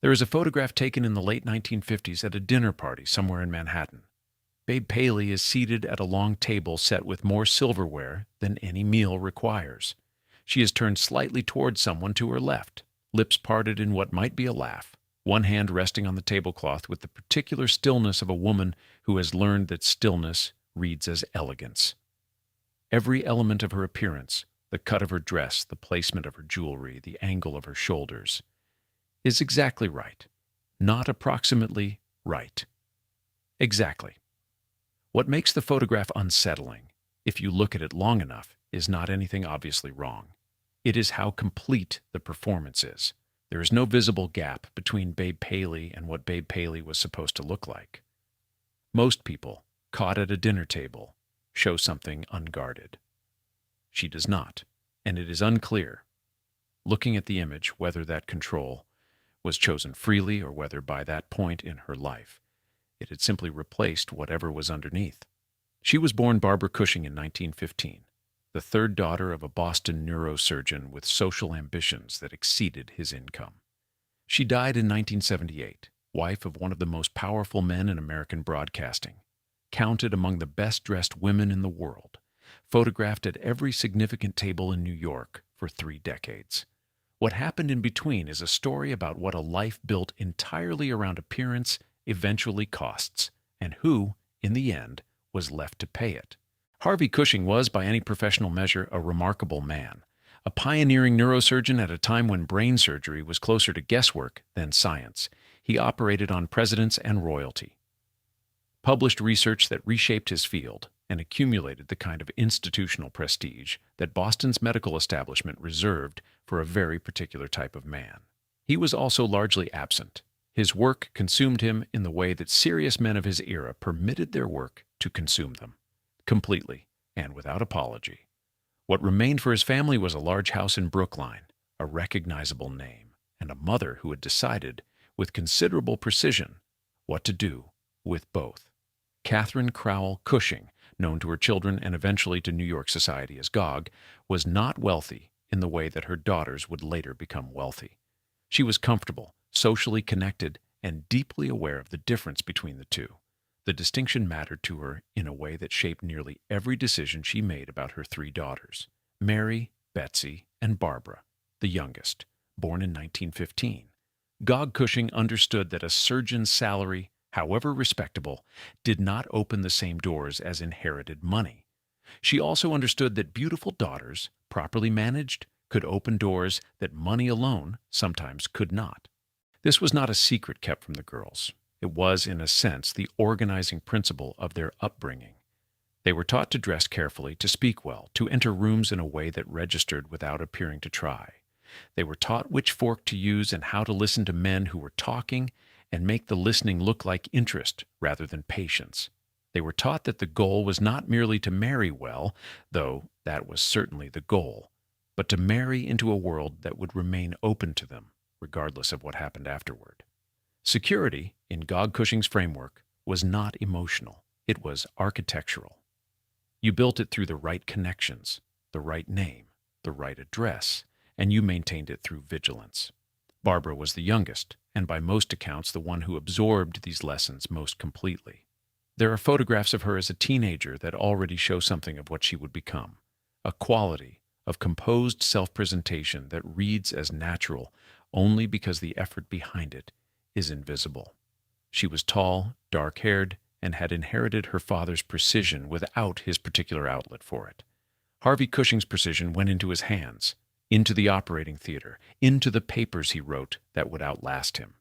There is a photograph taken in the late 1950s at a dinner party somewhere in Manhattan. Babe Paley is seated at a long table set with more silverware than any meal requires. She is turned slightly towards someone to her left, lips parted in what might be a laugh, one hand resting on the tablecloth with the particular stillness of a woman who has learned that stillness reads as elegance. Every element of her appearance, the cut of her dress, the placement of her jewelry, the angle of her shoulders, is exactly right. Not approximately right. Exactly. What makes the photograph unsettling, if you look at it long enough, is not anything obviously wrong. It is how complete the performance is. There is no visible gap between Babe Paley and what Babe Paley was supposed to look like. Most people, caught at a dinner table, show something unguarded. She does not, and it is unclear, looking at the image, whether that control was chosen freely or whether by that point in her life it had simply replaced whatever was underneath. She was born Barbara Cushing in 1915, the third daughter of a Boston neurosurgeon with social ambitions that exceeded his income. She died in 1978, wife of one of the most powerful men in American broadcasting, counted among the best-dressed women in the world, photographed at every significant table in New York for 3 decades. What happened in between is a story about what a life built entirely around appearance eventually costs, and who, in the end, was left to pay it. Harvey Cushing was, by any professional measure, a remarkable man, a pioneering neurosurgeon at a time when brain surgery was closer to guesswork than science. He operated on presidents and royalty, published research that reshaped his field, and accumulated the kind of institutional prestige that Boston's medical establishment reserved for a very particular type of man. He was also largely absent. His work consumed him in the way that serious men of his era permitted their work to consume them, completely and without apology. What remained for his family was a large house in Brookline, a recognizable name, and a mother who had decided, with considerable precision, what to do with both. Catherine Crowell Cushing, known to her children and eventually to New York society as Gog, was not wealthy in the way that her daughters would later become wealthy. She was comfortable, socially connected, and deeply aware of the difference between the two. The distinction mattered to her in a way that shaped nearly every decision she made about her 3 daughters, Mary, Betsy, and Barbara, the youngest, born in 1915. Gog Cushing understood that a surgeon's salary, however respectable, did not open the same doors as inherited money. She also understood that beautiful daughters, properly managed, could open doors that money alone sometimes could not. This was not a secret kept from the girls. It was, in a sense, the organizing principle of their upbringing. They were taught to dress carefully, to speak well, to enter rooms in a way that registered without appearing to try. They were taught which fork to use and how to listen to men who were talking and make the listening look like interest rather than patience. They were taught that the goal was not merely to marry well, though that was certainly the goal, but to marry into a world that would remain open to them, regardless of what happened afterward. Security, in Gog Cushing's framework, was not emotional. It was architectural. You built it through the right connections, the right name, the right address, and you maintained it through vigilance. Barbara was the youngest, and by most accounts the one who absorbed these lessons most completely. There are photographs of her as a teenager that already show something of what she would become, a quality of composed self-presentation that reads as natural only because the effort behind it is invisible. She was tall, dark-haired, and had inherited her father's precision without his particular outlet for it. Harvey Cushing's precision went into his hands, into the operating theater, into the papers he wrote that would outlast him.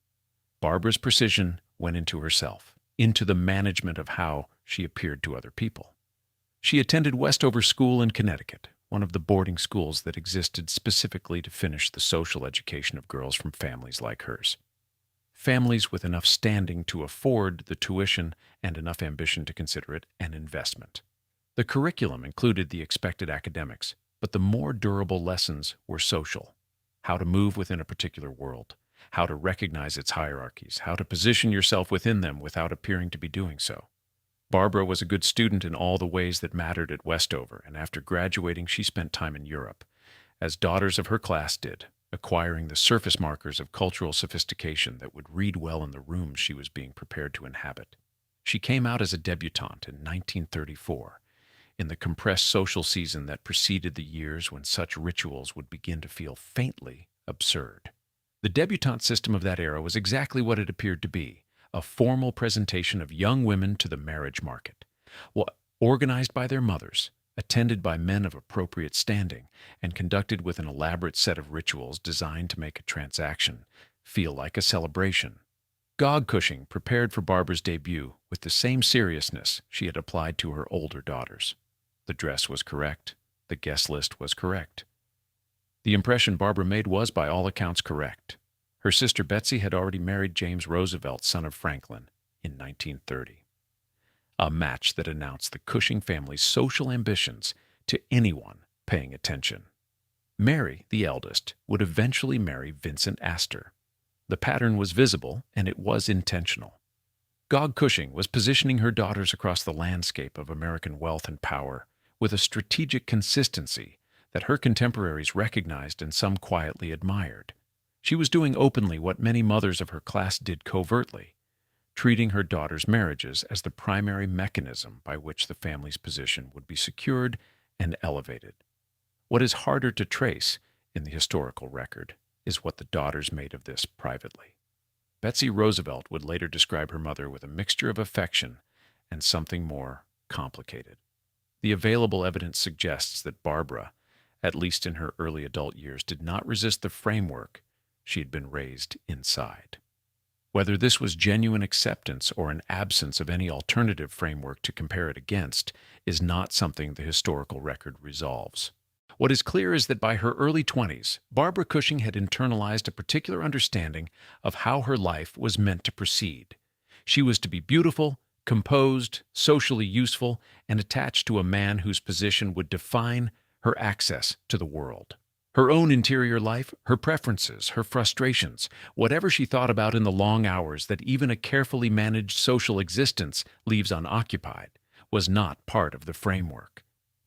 Barbara's precision went into herself, into the management of how she appeared to other people. She attended Westover School in Connecticut, one of the boarding schools that existed specifically to finish the social education of girls from families like hers. Families with enough standing to afford the tuition and enough ambition to consider it an investment. The curriculum included the expected academics, but the more durable lessons were social. How to move within a particular world, how to recognize its hierarchies, how to position yourself within them without appearing to be doing so. Barbara was a good student in all the ways that mattered at Westover, and after graduating she spent time in Europe, as daughters of her class did. acquiring the surface markers of cultural sophistication that would read well in the rooms she was being prepared to inhabit. She came out as a debutante in 1934, in the compressed social season that preceded the years when such rituals would begin to feel faintly absurd. The debutante system of that era was exactly what it appeared to be, a formal presentation of young women to the marriage market. Organized by their mothers, attended by men of appropriate standing, and conducted with an elaborate set of rituals designed to make a transaction feel like a celebration. Gog Cushing prepared for Barbara's debut with the same seriousness she had applied to her older daughters. The dress was correct. The guest list was correct. The impression Barbara made was, by all accounts, correct. Her sister Betsy had already married James Roosevelt, son of Franklin, in 1930. A match that announced the Cushing family's social ambitions to anyone paying attention. Mary, the eldest, would eventually marry Vincent Astor. The pattern was visible, and it was intentional. Gog Cushing was positioning her daughters across the landscape of American wealth and power with a strategic consistency that her contemporaries recognized and some quietly admired. She was doing openly what many mothers of her class did covertly, treating her daughters' marriages as the primary mechanism by which the family's position would be secured and elevated. What is harder to trace in the historical record is what the daughters made of this privately. Betsy Roosevelt would later describe her mother with a mixture of affection and something more complicated. The available evidence suggests that Barbara, at least in her early adult years, did not resist the framework she had been raised inside. Whether this was genuine acceptance or an absence of any alternative framework to compare it against is not something the historical record resolves. What is clear is that by her early 20s, Barbara Cushing had internalized a particular understanding of how her life was meant to proceed. She was to be beautiful, composed, socially useful, and attached to a man whose position would define her access to the world. Her own interior life, her preferences, her frustrations, whatever she thought about in the long hours that even a carefully managed social existence leaves unoccupied, was not part of the framework.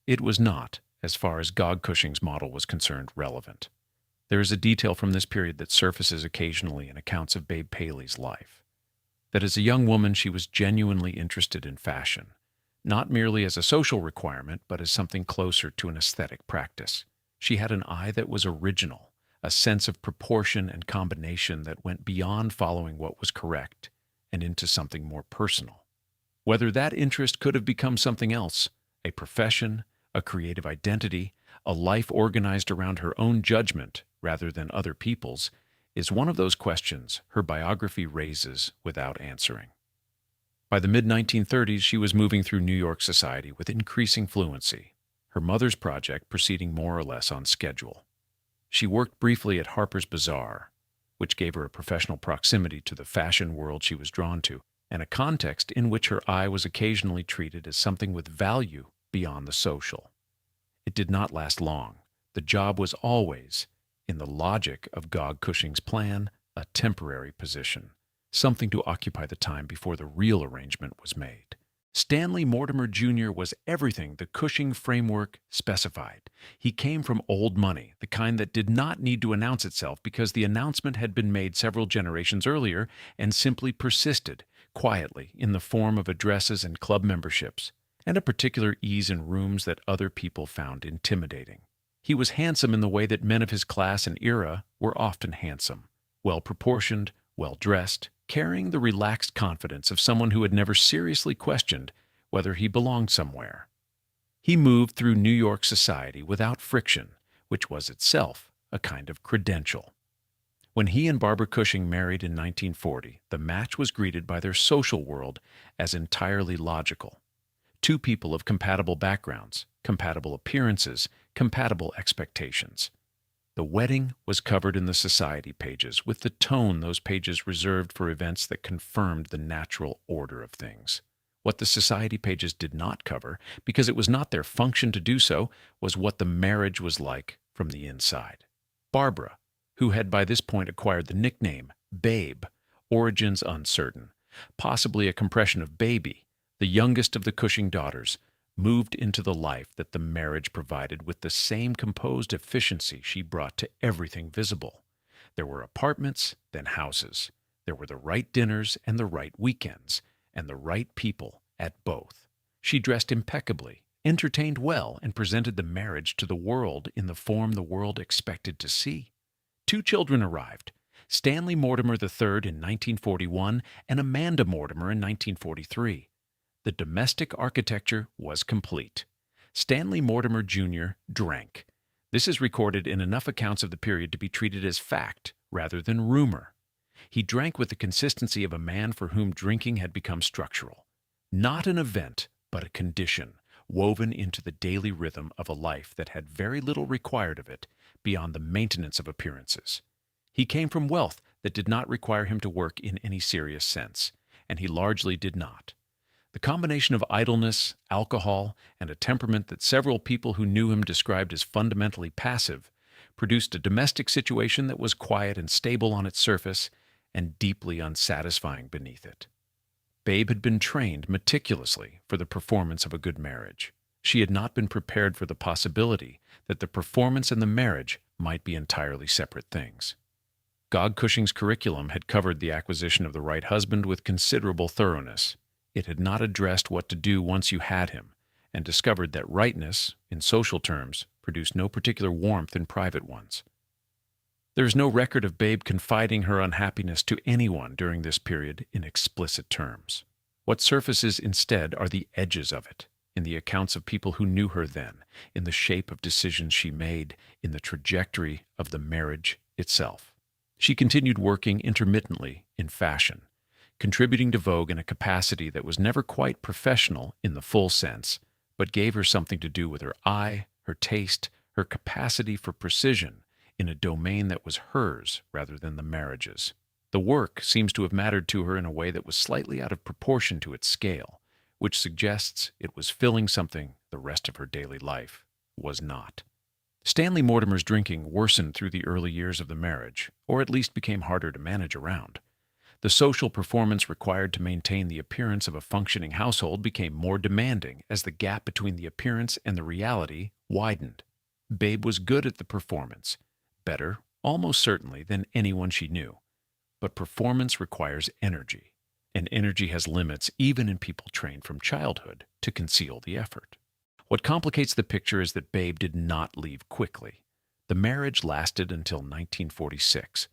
It was not, as far as Gog Cushing's model was concerned, relevant. There is a detail from this period that surfaces occasionally in accounts of Babe Paley's life. That as a young woman she was genuinely interested in fashion, not merely as a social requirement, but as something closer to an aesthetic practice. She had an eye that was original, a sense of proportion and combination that went beyond following what was correct and into something more personal. Whether that interest could have become something else, a profession, a creative identity, a life organized around her own judgment rather than other people's, is one of those questions her biography raises without answering. By the mid-1930s, she was moving through New York society with increasing fluency, her mother's project proceeding more or less on schedule. She worked briefly at Harper's Bazaar, which gave her a professional proximity to the fashion world she was drawn to, and a context in which her eye was occasionally treated as something with value beyond the social. It did not last long. The job was always, in the logic of Gog Cushing's plan, a temporary position, something to occupy the time before the real arrangement was made. Stanley Mortimer Jr. was everything the Cushing framework specified. He came from old money, the kind that did not need to announce itself because the announcement had been made several generations earlier and simply persisted, quietly, in the form of addresses and club memberships, and a particular ease in rooms that other people found intimidating. He was handsome in the way that men of his class and era were often handsome, well-proportioned, well-dressed, carrying the relaxed confidence of someone who had never seriously questioned whether he belonged somewhere. He moved through New York society without friction, which was itself a kind of credential. When he and Barbara Cushing married in 1940, the match was greeted by their social world as entirely logical. Two people of compatible backgrounds, compatible appearances, compatible expectations. The wedding was covered in the society pages with the tone those pages reserved for events that confirmed the natural order of things. What the society pages did not cover, because it was not their function to do so, was what the marriage was like from the inside. Barbara, who had by this point acquired the nickname Babe, origins uncertain, possibly a compression of baby, the youngest of the Cushing daughters, moved into the life that the marriage provided with the same composed efficiency she brought to everything visible. There were apartments, then houses. There were the right dinners and the right weekends, and the right people at both. She dressed impeccably, entertained well, and presented the marriage to the world in the form the world expected to see. 2 children arrived, Stanley Mortimer III in 1941 and Amanda Mortimer in 1943. The domestic architecture was complete. Stanley Mortimer Jr. drank. This is recorded in enough accounts of the period to be treated as fact rather than rumor. He drank with the consistency of a man for whom drinking had become structural. Not an event, but a condition, woven into the daily rhythm of a life that had very little required of it beyond the maintenance of appearances. He came from wealth that did not require him to work in any serious sense, and he largely did not. The combination of idleness, alcohol, and a temperament that several people who knew him described as fundamentally passive produced a domestic situation that was quiet and stable on its surface and deeply unsatisfying beneath it. Babe had been trained meticulously for the performance of a good marriage. She had not been prepared for the possibility that the performance and the marriage might be entirely separate things. Gog Cushing's curriculum had covered the acquisition of the right husband with considerable thoroughness. It had not addressed what to do once you had him, and discovered that rightness, in social terms, produced no particular warmth in private ones. There is no record of Babe confiding her unhappiness to anyone during this period in explicit terms. What surfaces instead are the edges of it, in the accounts of people who knew her then, in the shape of decisions she made, in the trajectory of the marriage itself. She continued working intermittently in fashion, contributing to Vogue in a capacity that was never quite professional in the full sense, but gave her something to do with her eye, her taste, her capacity for precision in a domain that was hers rather than the marriage's. The work seems to have mattered to her in a way that was slightly out of proportion to its scale, which suggests it was filling something the rest of her daily life was not. Stanley Mortimer's drinking worsened through the early years of the marriage, or at least became harder to manage around. The social performance required to maintain the appearance of a functioning household became more demanding as the gap between the appearance and the reality widened. Babe was good at the performance, better, almost certainly, than anyone she knew. But performance requires energy, and energy has limits even in people trained from childhood to conceal the effort. What complicates the picture is that Babe did not leave quickly. The marriage lasted until 1946.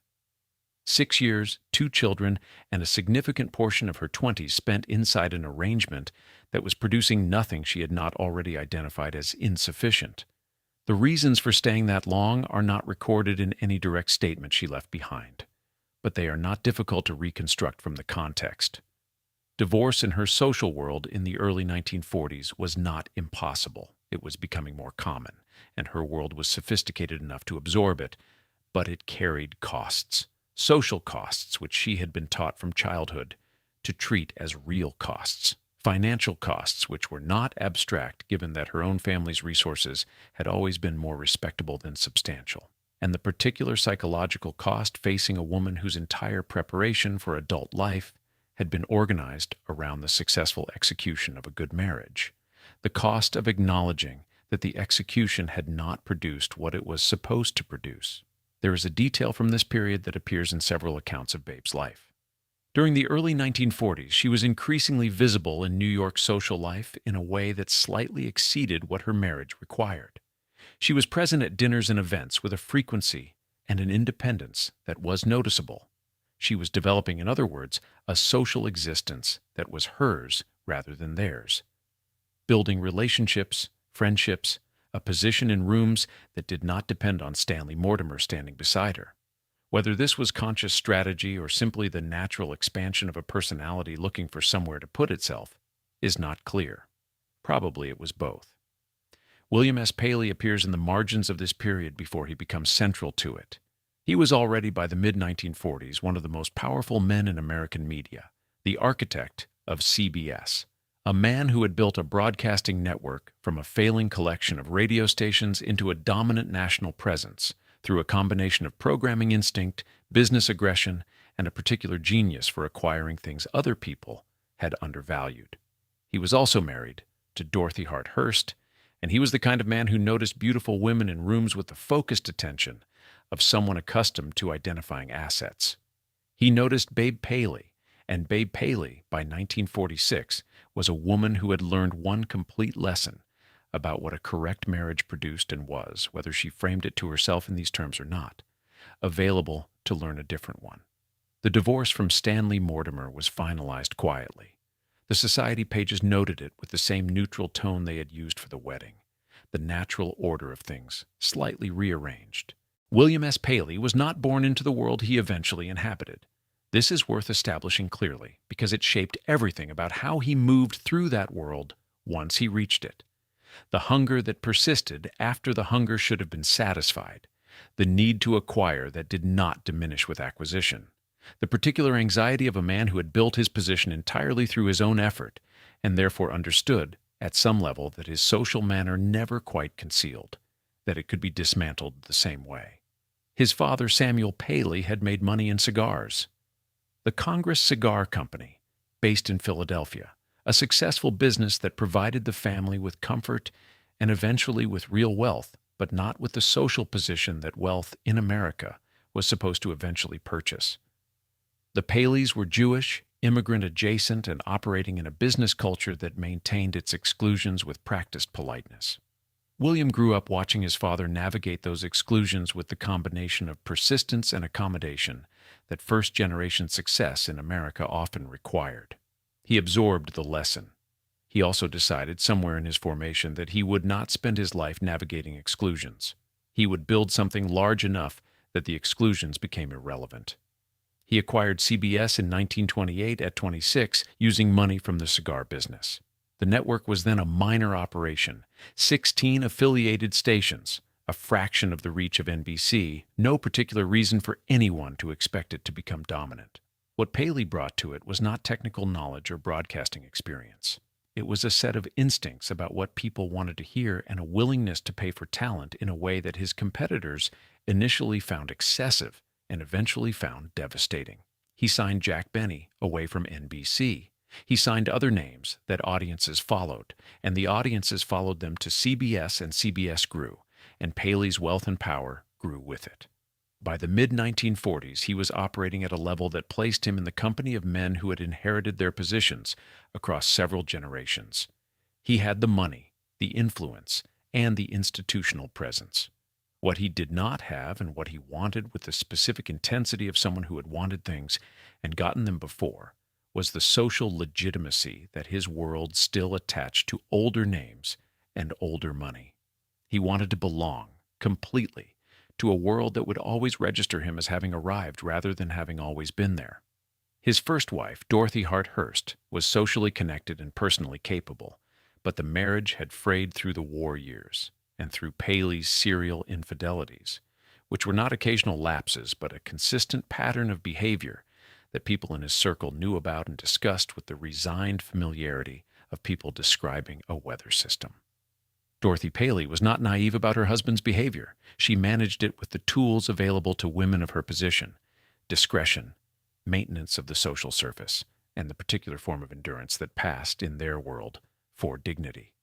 6 years, 2 children, and a significant portion of her 20s spent inside an arrangement that was producing nothing she had not already identified as insufficient. The reasons for staying that long are not recorded in any direct statement she left behind, but they are not difficult to reconstruct from the context. Divorce in her social world in the early 1940s was not impossible. It was becoming more common, and her world was sophisticated enough to absorb it, but it carried costs, social costs which she had been taught from childhood to treat as real costs, financial costs which were not abstract given that her own family's resources had always been more respectable than substantial, and the particular psychological cost facing a woman whose entire preparation for adult life had been organized around the successful execution of a good marriage, the cost of acknowledging that the execution had not produced what it was supposed to produce. There is a detail from this period that appears in several accounts of Babe's life. During the early 1940s, she was increasingly visible in New York social life in a way that slightly exceeded what her marriage required. She was present at dinners and events with a frequency and an independence that was noticeable. She was developing, in other words, a social existence that was hers rather than theirs, building relationships, friendships, a position in rooms that did not depend on Stanley Mortimer standing beside her. Whether this was conscious strategy or simply the natural expansion of a personality looking for somewhere to put itself is not clear. Probably it was both. William S. Paley appears in the margins of this period before he becomes central to it. He was already by the mid-1940s one of the most powerful men in American media, the architect of CBS, a man who had built a broadcasting network from a failing collection of radio stations into a dominant national presence through a combination of programming instinct, business aggression, and a particular genius for acquiring things other people had undervalued. He was also married to Dorothy Hart Hurst, and he was the kind of man who noticed beautiful women in rooms with the focused attention of someone accustomed to identifying assets. He noticed Babe Paley, and Babe Paley, by 1946, was a woman who had learned one complete lesson about what a correct marriage produced and was, whether she framed it to herself in these terms or not, available to learn a different one. The divorce from Stanley Mortimer was finalized quietly. The society pages noted it with the same neutral tone they had used for the wedding, the natural order of things, slightly rearranged. William S. Paley was not born into the world he eventually inhabited. This is worth establishing clearly because it shaped everything about how he moved through that world once he reached it. The hunger that persisted after the hunger should have been satisfied, the need to acquire that did not diminish with acquisition, the particular anxiety of a man who had built his position entirely through his own effort and therefore understood, at some level, that his social manner never quite concealed, that it could be dismantled the same way. His father, Samuel Paley, had made money in cigars. The Congress Cigar Company, based in Philadelphia, a successful business that provided the family with comfort and eventually with real wealth, but not with the social position that wealth in America was supposed to eventually purchase. The Paleys were Jewish, immigrant-adjacent, and operating in a business culture that maintained its exclusions with practiced politeness. William grew up watching his father navigate those exclusions with the combination of persistence and accommodation that first-generation success in America often required. He absorbed the lesson. He also decided somewhere in his formation that he would not spend his life navigating exclusions. He would build something large enough that the exclusions became irrelevant. He acquired CBS in 1928 at 26 using money from the cigar business. The network was then a minor operation, 16 affiliated stations, a fraction of the reach of NBC, no particular reason for anyone to expect it to become dominant. What Paley brought to it was not technical knowledge or broadcasting experience. It was a set of instincts about what people wanted to hear and a willingness to pay for talent in a way that his competitors initially found excessive and eventually found devastating. He signed Jack Benny away from NBC. He signed other names that audiences followed, and the audiences followed them to CBS, and CBS grew, and Paley's wealth and power grew with it. By the mid-1940s, he was operating at a level that placed him in the company of men who had inherited their positions across several generations. He had the money, the influence, and the institutional presence. What he did not have and what he wanted with the specific intensity of someone who had wanted things and gotten them before was the social legitimacy that his world still attached to older names and older money. He wanted to belong, completely, to a world that would always register him as having arrived rather than having always been there. His first wife, Dorothy Hart Hurst, was socially connected and personally capable, but the marriage had frayed through the war years and through Paley's serial infidelities, which were not occasional lapses but a consistent pattern of behavior that people in his circle knew about and discussed with the resigned familiarity of people describing a weather system. Dorothy Paley was not naive about her husband's behavior. She managed it with the tools available to women of her position: discretion, maintenance of the social surface, and the particular form of endurance that passed, in their world, for dignity.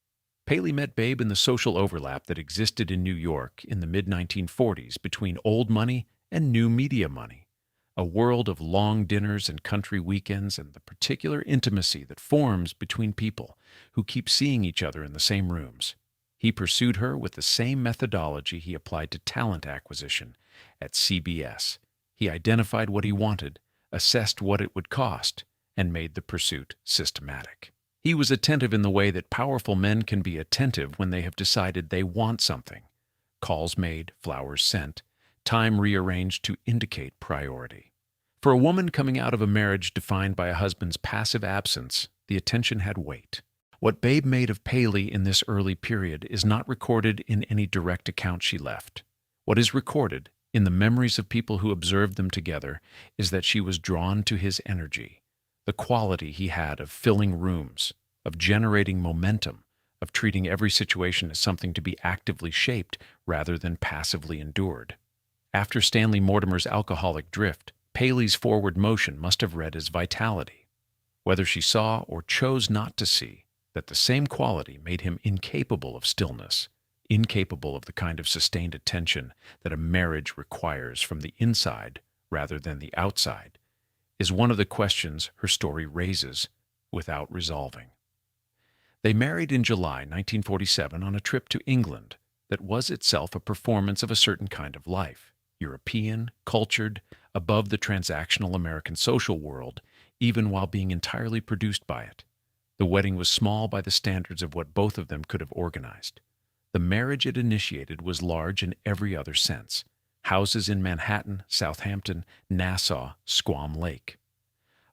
Paley met Babe in the social overlap that existed in New York in the mid-1940s between old money and new media money, a world of long dinners and country weekends and the particular intimacy that forms between people who keep seeing each other in the same rooms. He pursued her with the same methodology he applied to talent acquisition at CBS. He identified what he wanted, assessed what it would cost, and made the pursuit systematic. He was attentive in the way that powerful men can be attentive when they have decided they want something. Calls made, flowers sent, time rearranged to indicate priority. For a woman coming out of a marriage defined by a husband's passive absence, the attention had weight. What Babe made of Paley in this early period is not recorded in any direct account she left. What is recorded, in the memories of people who observed them together, is that she was drawn to his energy, the quality he had of filling rooms, of generating momentum, of treating every situation as something to be actively shaped rather than passively endured. After Stanley Mortimer's alcoholic drift, Paley's forward motion must have read as vitality. Whether she saw or chose not to see, that the same quality made him incapable of stillness, incapable of the kind of sustained attention that a marriage requires from the inside rather than the outside, is one of the questions her story raises without resolving. They married in July 1947 on a trip to England that was itself a performance of a certain kind of life, European, cultured, above the transactional American social world, even while being entirely produced by it. The wedding was small by the standards of what both of them could have organized. The marriage it initiated was large in every other sense. Houses in Manhattan, Southampton, Nassau, Squam Lake.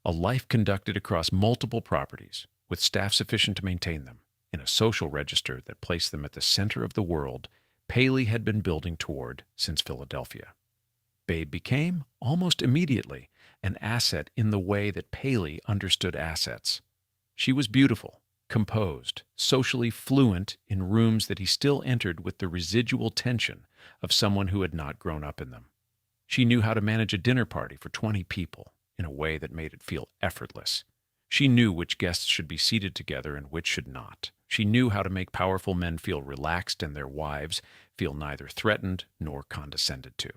A life conducted across multiple properties, with staff sufficient to maintain them, in a social register that placed them at the center of the world Paley had been building toward since Philadelphia. Babe became, almost immediately, an asset in the way that Paley understood assets. She was beautiful, composed, socially fluent in rooms that he still entered with the residual tension of someone who had not grown up in them. She knew how to manage a dinner party for 20 people in a way that made it feel effortless. She knew which guests should be seated together and which should not. She knew how to make powerful men feel relaxed and their wives feel neither threatened nor condescended to.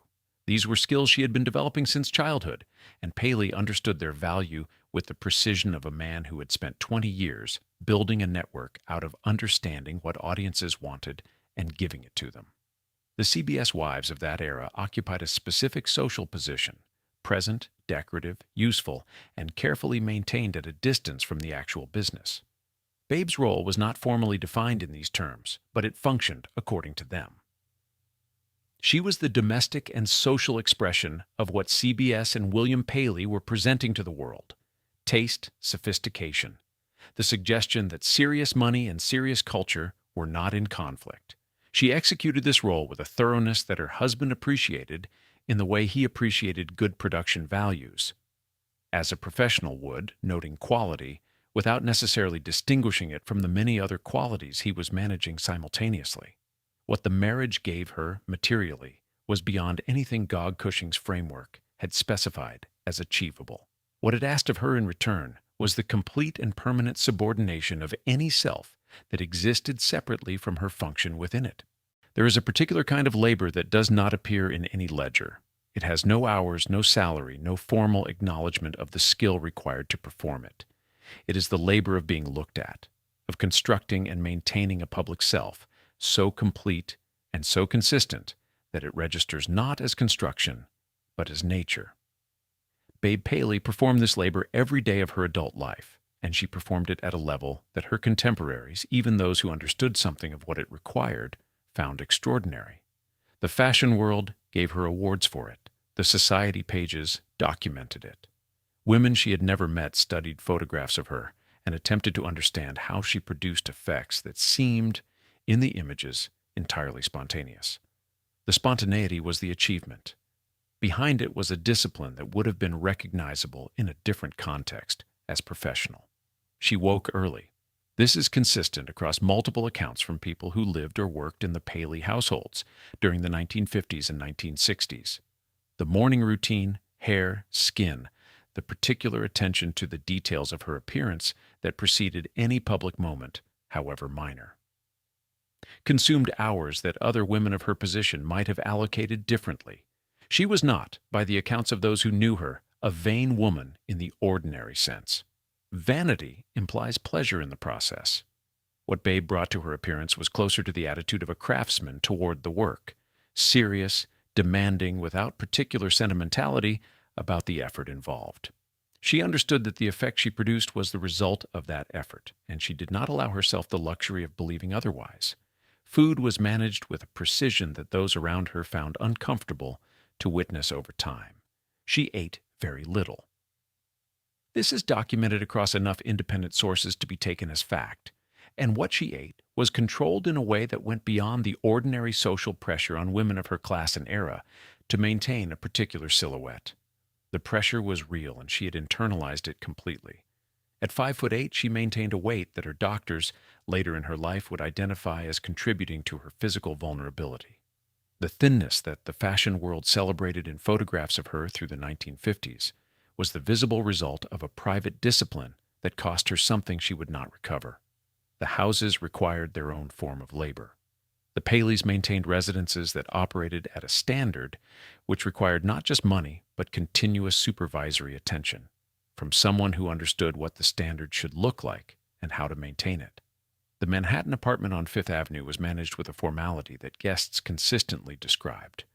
These were skills she had been developing since childhood, and Paley understood their value with the precision of a man who had spent 20 years building a network out of understanding what audiences wanted and giving it to them. The CBS wives of that era occupied a specific social position, present, decorative, useful, and carefully maintained at a distance from the actual business. Babe's role was not formally defined in these terms, but it functioned according to them. She was the domestic and social expression of what CBS and William Paley were presenting to the world: taste, sophistication, the suggestion that serious money and serious culture were not in conflict. She executed this role with a thoroughness that her husband appreciated in the way he appreciated good production values, as a professional would, noting quality, without necessarily distinguishing it from the many other qualities he was managing simultaneously. What the marriage gave her, materially, was beyond anything Gog Cushing's framework had specified as achievable. What it asked of her in return was the complete and permanent subordination of any self that existed separately from her function within it. There is a particular kind of labor that does not appear in any ledger. It has no hours, no salary, no formal acknowledgement of the skill required to perform it. It is the labor of being looked at, of constructing and maintaining a public self, so complete and so consistent that it registers not as construction, but as nature. Babe Paley performed this labor every day of her adult life, and she performed it at a level that her contemporaries, even those who understood something of what it required, found extraordinary. The fashion world gave her awards for it. The society pages documented it. Women she had never met studied photographs of her and attempted to understand how she produced effects that seemed, in the images, entirely spontaneous. The spontaneity was the achievement. Behind it was a discipline that would have been recognizable in a different context as professional. She woke early. This is consistent across multiple accounts from people who lived or worked in the Paley households during the 1950s and 1960s. The morning routine, hair, skin, the particular attention to the details of her appearance that preceded any public moment, however minor, consumed hours that other women of her position might have allocated differently. She was not, by the accounts of those who knew her, a vain woman in the ordinary sense. Vanity implies pleasure in the process. What Babe brought to her appearance was closer to the attitude of a craftsman toward the work, serious, demanding, without particular sentimentality about the effort involved. She understood that the effect she produced was the result of that effort, and she did not allow herself the luxury of believing otherwise. Food was managed with a precision that those around her found uncomfortable to witness over time. She ate very little. This is documented across enough independent sources to be taken as fact, and what she ate was controlled in a way that went beyond the ordinary social pressure on women of her class and era to maintain a particular silhouette. The pressure was real, and she had internalized it completely. At 5'8", she maintained a weight that her doctors later in her life would identify as contributing to her physical vulnerability. The thinness that the fashion world celebrated in photographs of her through the 1950s was the visible result of a private discipline that cost her something she would not recover. The houses required their own form of labor. The Paleys maintained residences that operated at a standard which required not just money, but continuous supervisory attention from someone who understood what the standard should look like and how to maintain it. The Manhattan apartment on Fifth Avenue was managed with a formality that guests consistently described.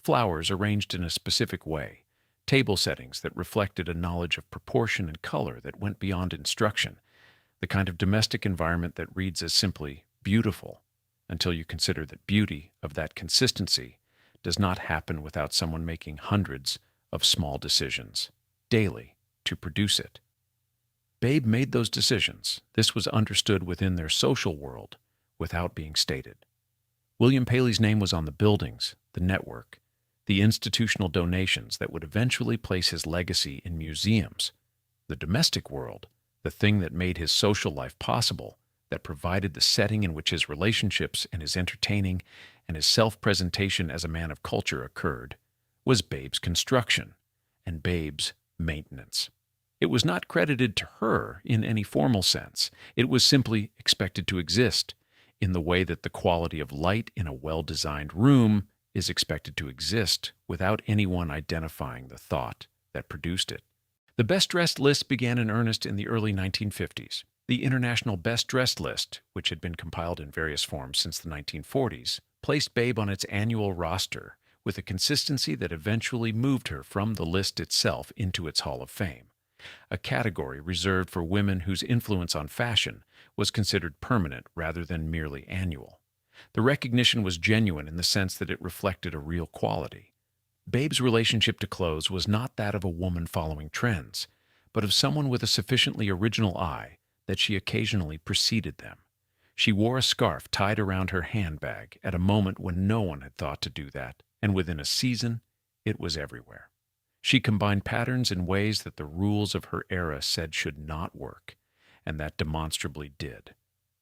Flowers arranged in a specific way, table settings that reflected a knowledge of proportion and color that went beyond instruction, the kind of domestic environment that reads as simply beautiful, until you consider that beauty of that consistency does not happen without someone making hundreds of small decisions daily to produce it. Babe made those decisions. This was understood within their social world without being stated. William Paley's name was on the buildings, the network, the institutional donations that would eventually place his legacy in museums. The domestic world, the thing that made his social life possible, that provided the setting in which his relationships and his entertaining and his self-presentation as a man of culture occurred, was Babe's construction and Babe's maintenance. It was not credited to her in any formal sense. It was simply expected to exist in the way that the quality of light in a well-designed room is expected to exist without anyone identifying the thought that produced it. The best-dressed list began in earnest in the early 1950s. The International Best Dressed List, which had been compiled in various forms since the 1940s, placed Babe on its annual roster with a consistency that eventually moved her from the list itself into its Hall of Fame, a category reserved for women whose influence on fashion was considered permanent rather than merely annual. The recognition was genuine in the sense that it reflected a real quality. Babe's relationship to clothes was not that of a woman following trends, but of someone with a sufficiently original eye that she occasionally preceded them. She wore a scarf tied around her handbag at a moment when no one had thought to do that, and within a season, it was everywhere. She combined patterns in ways that the rules of her era said should not work, and that demonstrably did.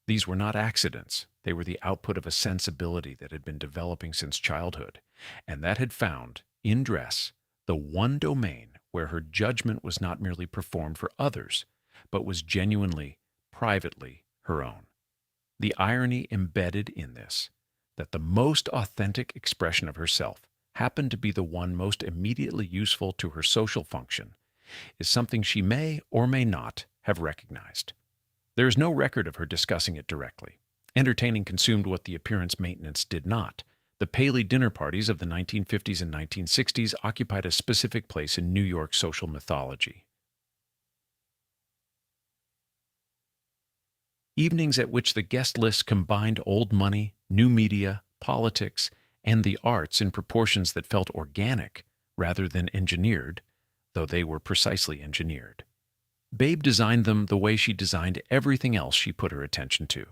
These were not accidents. They were the output of a sensibility that had been developing since childhood, and that had found, in dress, the one domain where her judgment was not merely performed for others, but was genuinely, privately her own. The irony embedded in this, that the most authentic expression of herself happened to be the one most immediately useful to her social function, is something she may or may not have recognized. There is no record of her discussing it directly. Entertaining consumed what the appearance maintenance did not. The Paley dinner parties of the 1950s and 1960s occupied a specific place in New York social mythology. Evenings at which the guest list combined old money, new media, politics, and the arts in proportions that felt organic rather than engineered, though they were precisely engineered. Babe designed them the way she designed everything else she put her attention to,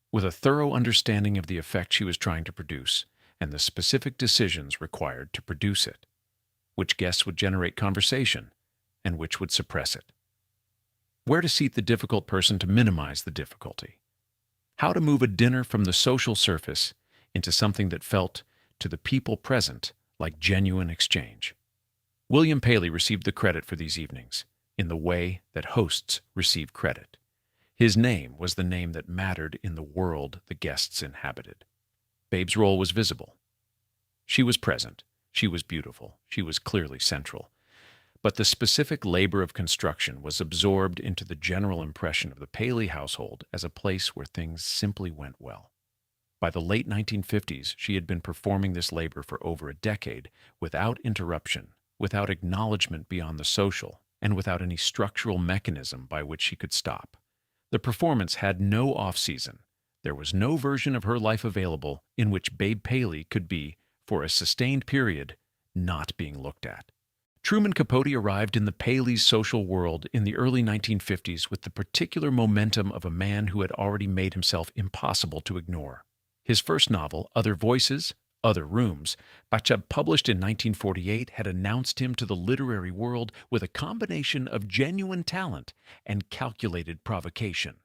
with a thorough understanding of the effect she was trying to produce and the specific decisions required to produce it, which guests would generate conversation and which would suppress it. Where to seat the difficult person to minimize the difficulty. How to move a dinner from the social surface into something that felt, to the people present, like genuine exchange. William Paley received the credit for these evenings in the way that hosts receive credit. His name was the name that mattered in the world the guests inhabited. Babe's role was visible. She was present. She was beautiful. She was clearly central. But the specific labor of construction was absorbed into the general impression of the Paley household as a place where things simply went well. By the late 1950s, she had been performing this labor for over a decade without interruption, without acknowledgement beyond the social, and without any structural mechanism by which she could stop. The performance had no off-season. There was no version of her life available in which Babe Paley could be, for a sustained period, not being looked at. Truman Capote arrived in the Paley's social world in the early 1950s with the particular momentum of a man who had already made himself impossible to ignore. His first novel, Other Voices, Other Rooms, published in 1948, had announced him to the literary world with a combination of genuine talent and calculated provocation.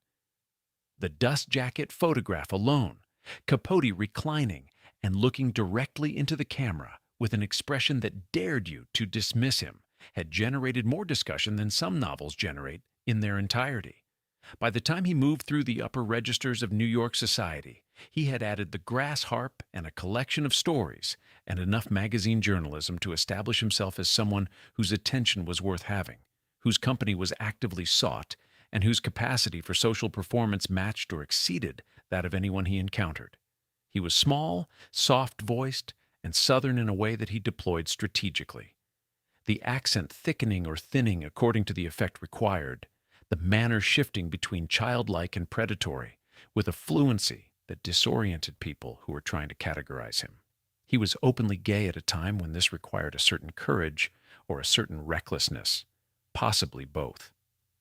The dust jacket photograph alone, Capote reclining and looking directly into the camera with an expression that dared you to dismiss him, had generated more discussion than some novels generate in their entirety. By the time he moved through the upper registers of New York society, he had added the grass harp and a collection of stories and enough magazine journalism to establish himself as someone whose attention was worth having, whose company was actively sought, and whose capacity for social performance matched or exceeded that of anyone he encountered. He was small, soft-voiced, and Southern in a way that he deployed strategically. The accent thickening or thinning according to the effect required, the manner shifting between childlike and predatory, with a fluency that disoriented people who were trying to categorize him. He was openly gay at a time when this required a certain courage or a certain recklessness, possibly both.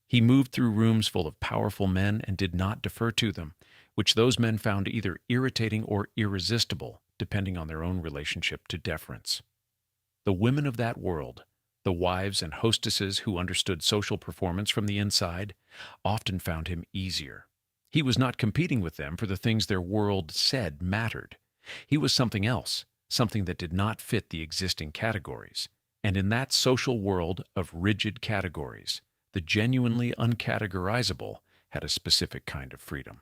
He moved through rooms full of powerful men and did not defer to them, which those men found either irritating or irresistible, depending on their own relationship to deference. The women of that world, the wives and hostesses who understood social performance from the inside, often found him easier. He was not competing with them for the things their world said mattered. He was something else, something that did not fit the existing categories. And in that social world of rigid categories, the genuinely uncategorizable had a specific kind of freedom.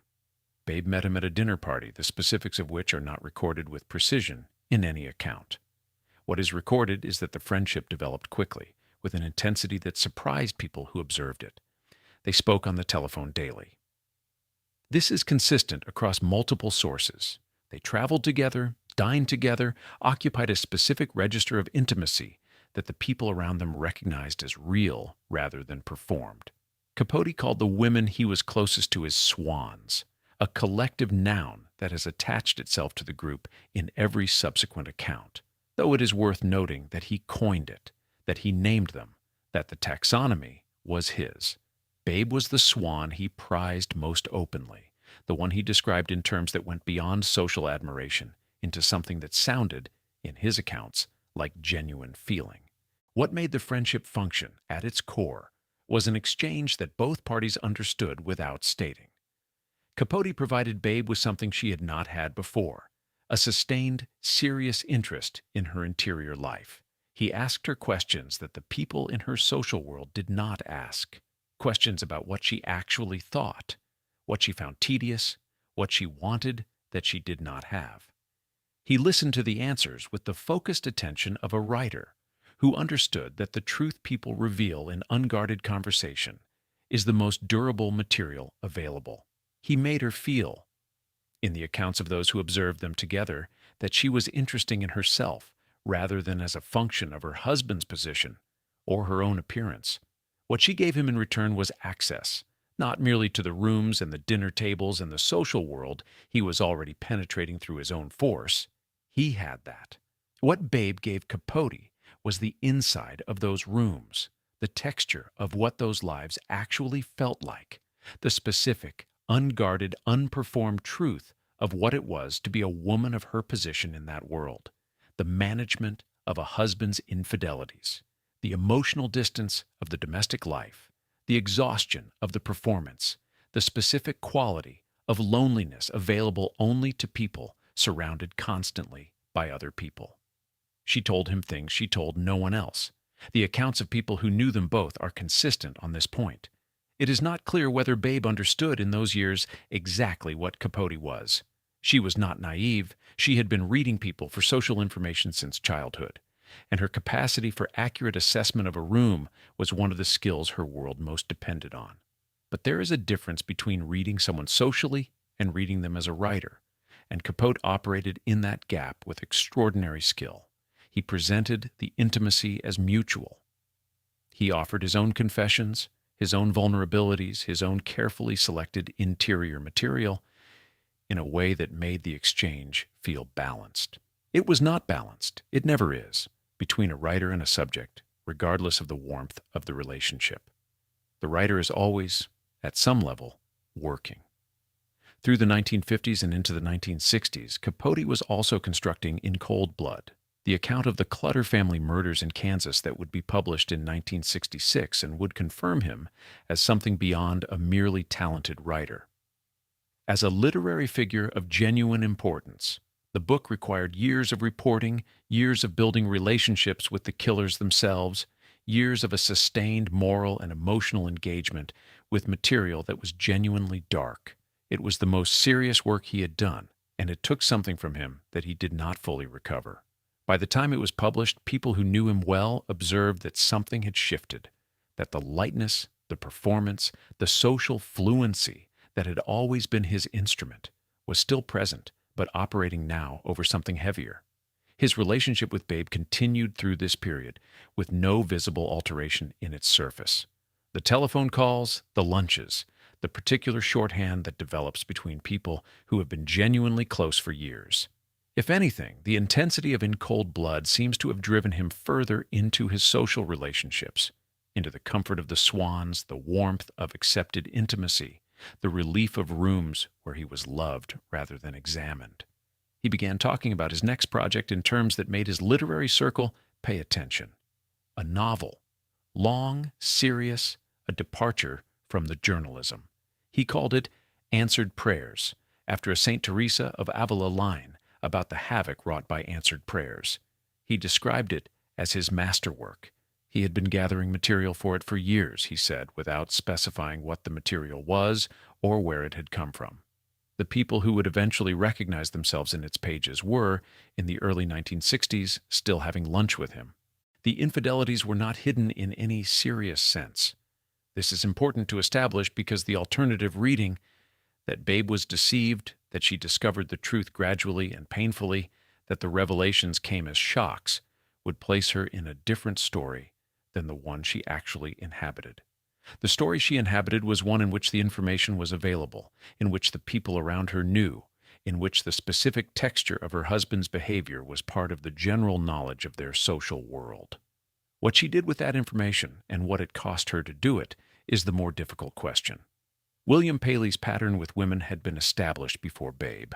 Babe met him at a dinner party, the specifics of which are not recorded with precision in any account. What is recorded is that the friendship developed quickly, with an intensity that surprised people who observed it. They spoke on the telephone daily. This is consistent across multiple sources. They traveled together, dined together, occupied a specific register of intimacy that the people around them recognized as real rather than performed. Capote called the women he was closest to as swans, a collective noun that has attached itself to the group in every subsequent account, though it is worth noting that he coined it, that he named them, that the taxonomy was his. Babe was the swan he prized most openly, the one he described in terms that went beyond social admiration into something that sounded, in his accounts, like genuine feeling. What made the friendship function, at its core, was an exchange that both parties understood without stating. Capote provided Babe with something she had not had before, a sustained, serious interest in her interior life. He asked her questions that the people in her social world did not ask, questions about what she actually thought, what she found tedious, what she wanted that she did not have. He listened to the answers with the focused attention of a writer who understood that the truth people reveal in unguarded conversation is the most durable material available. He made her feel, in the accounts of those who observed them together, that she was interesting in herself rather than as a function of her husband's position or her own appearance. What she gave him in return was access, not merely to the rooms and the dinner tables and the social world he was already penetrating through his own force. He had that. What Babe gave Capote was the inside of those rooms, the texture of what those lives actually felt like, the specific, unguarded, unperformed truth of what it was to be a woman of her position in that world, the management of a husband's infidelities, the emotional distance of the domestic life, the exhaustion of the performance, the specific quality of loneliness available only to people surrounded constantly by other people. She told him things she told no one else. The accounts of people who knew them both are consistent on this point. It is not clear whether Babe understood in those years exactly what Capote was. She was not naive. She had been reading people for social information since childhood, and her capacity for accurate assessment of a room was one of the skills her world most depended on. But there is a difference between reading someone socially and reading them as a writer, and Capote operated in that gap with extraordinary skill. He presented the intimacy as mutual. He offered his own confessions, his own vulnerabilities, his own carefully selected interior material in a way that made the exchange feel balanced. It was not balanced, it never is, between a writer and a subject, regardless of the warmth of the relationship. The writer is always, at some level, working. Through the 1950s and into the 1960s, Capote was also constructing In Cold Blood, the account of the Clutter family murders in Kansas that would be published in 1966 and would confirm him as something beyond a merely talented writer. As a literary figure of genuine importance, the book required years of reporting, years of building relationships with the killers themselves, years of a sustained moral and emotional engagement with material that was genuinely dark. It was the most serious work he had done, and it took something from him that he did not fully recover. By the time it was published, people who knew him well observed that something had shifted, that the lightness, the performance, the social fluency that had always been his instrument was still present, but operating now over something heavier. His relationship with Babe continued through this period, with no visible alteration in its surface. The telephone calls, the lunches, the particular shorthand that develops between people who have been genuinely close for years. If anything, the intensity of In Cold Blood seems to have driven him further into his social relationships, into the comfort of the swans, the warmth of accepted intimacy, the relief of rooms where he was loved rather than examined. He began talking about his next project in terms that made his literary circle pay attention. A novel, long, serious, a departure from the journalism. He called it Answered Prayers, after a St. Teresa of Avila line about the havoc wrought by answered prayers. He described it as his masterwork. He had been gathering material for it for years, he said, without specifying what the material was or where it had come from. The people who would eventually recognize themselves in its pages were, in the early 1960s, still having lunch with him. The infidelities were not hidden in any serious sense. This is important to establish because the alternative reading, that Babe was deceived, that she discovered the truth gradually and painfully, that the revelations came as shocks, would place her in a different story than the one she actually inhabited. The story she inhabited was one in which the information was available, in which the people around her knew, in which the specific texture of her husband's behavior was part of the general knowledge of their social world. What she did with that information, and what it cost her to do it, is the more difficult question. William Paley's pattern with women had been established before Babe.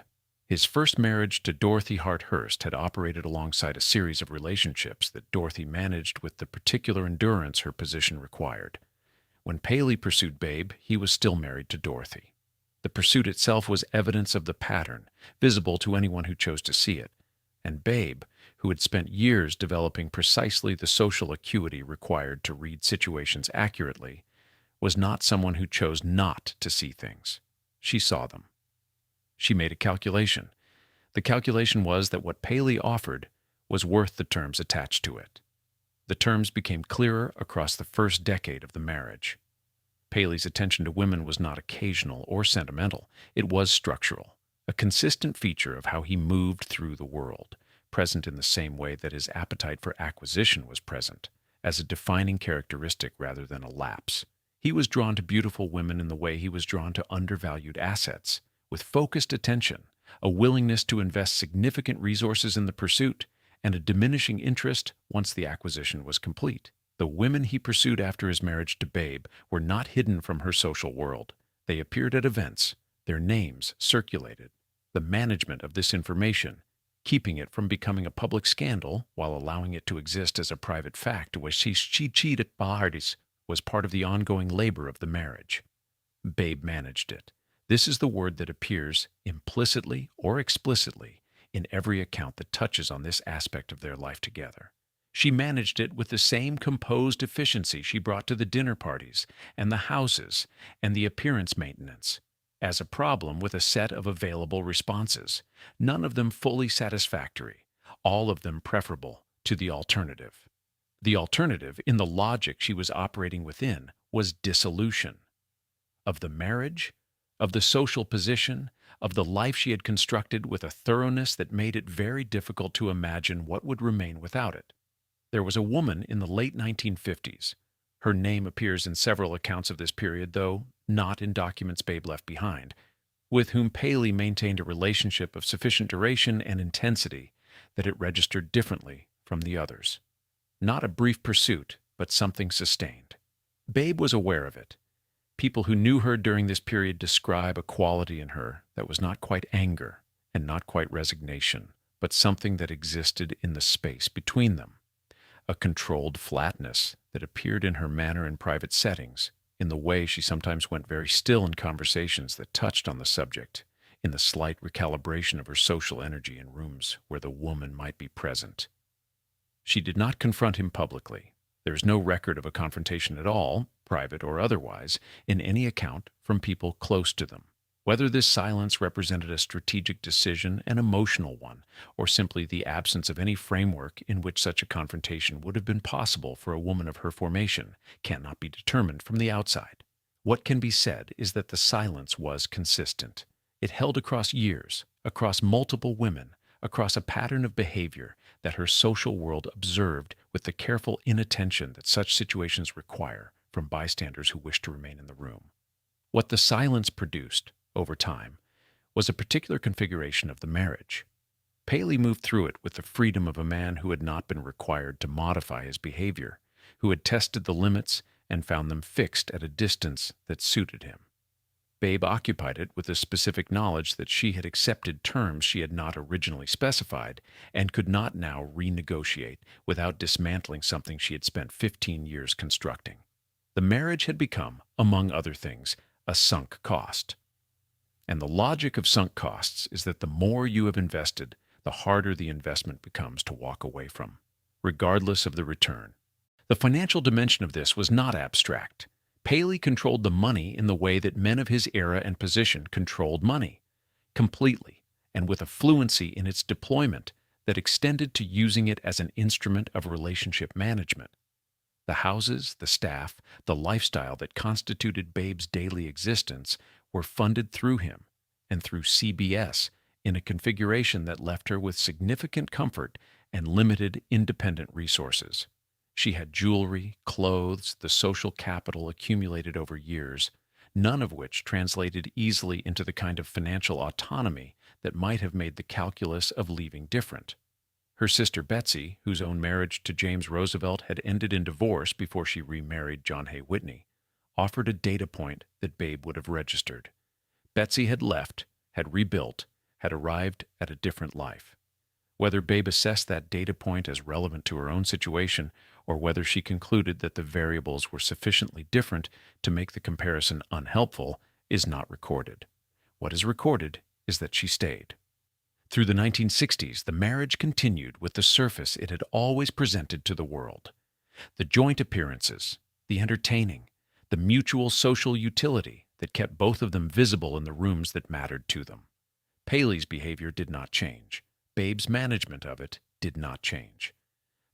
His first marriage to Dorothy Hart Hurst had operated alongside a series of relationships that Dorothy managed with the particular endurance her position required. When Paley pursued Babe, he was still married to Dorothy. The pursuit itself was evidence of the pattern, visible to anyone who chose to see it, and Babe, who had spent years developing precisely the social acuity required to read situations accurately, was not someone who chose not to see things. She saw them. She made a calculation. The calculation was that what Paley offered was worth the terms attached to it. The terms became clearer across the first decade of the marriage. Paley's attention to women was not occasional or sentimental. It was structural, a consistent feature of how he moved through the world, present in the same way that his appetite for acquisition was present, as a defining characteristic rather than a lapse. He was drawn to beautiful women in the way he was drawn to undervalued assets, with focused attention, a willingness to invest significant resources in the pursuit, and a diminishing interest once the acquisition was complete. The women he pursued after his marriage to Babe were not hidden from her social world. They appeared at events. Their names circulated. The management of this information, keeping it from becoming a public scandal while allowing it to exist as a private fact was she cheated parties, was part of the ongoing labor of the marriage. Babe managed it. This is the word that appears implicitly or explicitly in every account that touches on this aspect of their life together. She managed it with the same composed efficiency she brought to the dinner parties and the houses and the appearance maintenance, as a problem with a set of available responses, none of them fully satisfactory, all of them preferable to the alternative. The alternative, in the logic she was operating within, was dissolution. Of the marriage, of the social position, of the life she had constructed with a thoroughness that made it very difficult to imagine what would remain without it. There was a woman in the late 1950s. Her name appears in several accounts of this period, though not in documents Babe left behind, with whom Paley maintained a relationship of sufficient duration and intensity that it registered differently from the others. Not a brief pursuit, but something sustained. Babe was aware of it. People who knew her during this period describe a quality in her that was not quite anger and not quite resignation, but something that existed in the space between them. A controlled flatness that appeared in her manner in private settings, in the way she sometimes went very still in conversations that touched on the subject, in the slight recalibration of her social energy in rooms where the woman might be present. She did not confront him publicly. There's no record of a confrontation at all, private or otherwise, in any account from people close to them. Whether this silence represented a strategic decision, an emotional one, or simply the absence of any framework in which such a confrontation would have been possible for a woman of her formation, cannot be determined from the outside. What can be said is that the silence was consistent. It held across years, across multiple women, across a pattern of behavior that her social world observed with the careful inattention that such situations require from bystanders who wish to remain in the room. What the silence produced, over time, was a particular configuration of the marriage. Paley moved through it with the freedom of a man who had not been required to modify his behavior, who had tested the limits and found them fixed at a distance that suited him. Babe occupied it with the specific knowledge that she had accepted terms she had not originally specified and could not now renegotiate without dismantling something she had spent 15 years constructing. The marriage had become, among other things, a sunk cost. And the logic of sunk costs is that the more you have invested, the harder the investment becomes to walk away from, regardless of the return. The financial dimension of this was not abstract. Paley controlled the money in the way that men of his era and position controlled money, completely, and with a fluency in its deployment that extended to using it as an instrument of relationship management. The houses, the staff, the lifestyle that constituted Babe's daily existence were funded through him and through CBS in a configuration that left her with significant comfort and limited independent resources. She had jewelry, clothes, the social capital accumulated over years, none of which translated easily into the kind of financial autonomy that might have made the calculus of leaving different. Her sister Betsy, whose own marriage to James Roosevelt had ended in divorce before she remarried John Hay Whitney, offered a data point that Babe would have registered. Betsy had left, had rebuilt, had arrived at a different life. Whether Babe assessed that data point as relevant to her own situation, or whether she concluded that the variables were sufficiently different to make the comparison unhelpful, is not recorded. What is recorded is that she stayed. Through the 1960s, the marriage continued with the surface it had always presented to the world. The joint appearances, the entertaining, the mutual social utility that kept both of them visible in the rooms that mattered to them. Paley's behavior did not change. Babe's management of it did not change.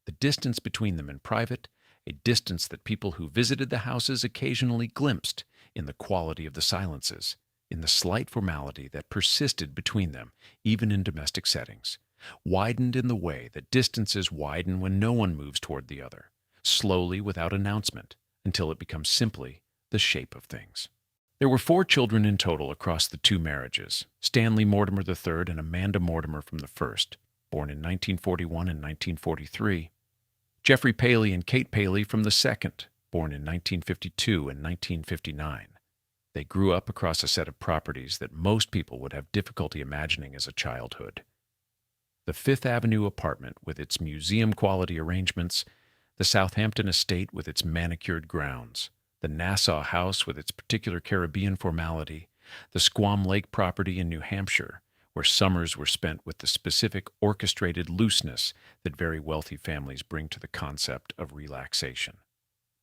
The distance between them in private, a distance that people who visited the houses occasionally glimpsed in the quality of the silences, in the slight formality that persisted between them, even in domestic settings, widened in the way that distances widen when no one moves toward the other, slowly without announcement, until it becomes simply the shape of things. There were 4 children in total across the 2 marriages, Stanley Mortimer III and Amanda Mortimer from the first, born in 1941 and 1943, Jeffrey Paley and Kate Paley from the second, born in 1952 and 1959. They grew up across a set of properties that most people would have difficulty imagining as a childhood. The Fifth Avenue apartment with its museum-quality arrangements, the Southampton estate with its manicured grounds, the Nassau house with its particular Caribbean formality, the Squam Lake property in New Hampshire, where summers were spent with the specific orchestrated looseness that very wealthy families bring to the concept of relaxation.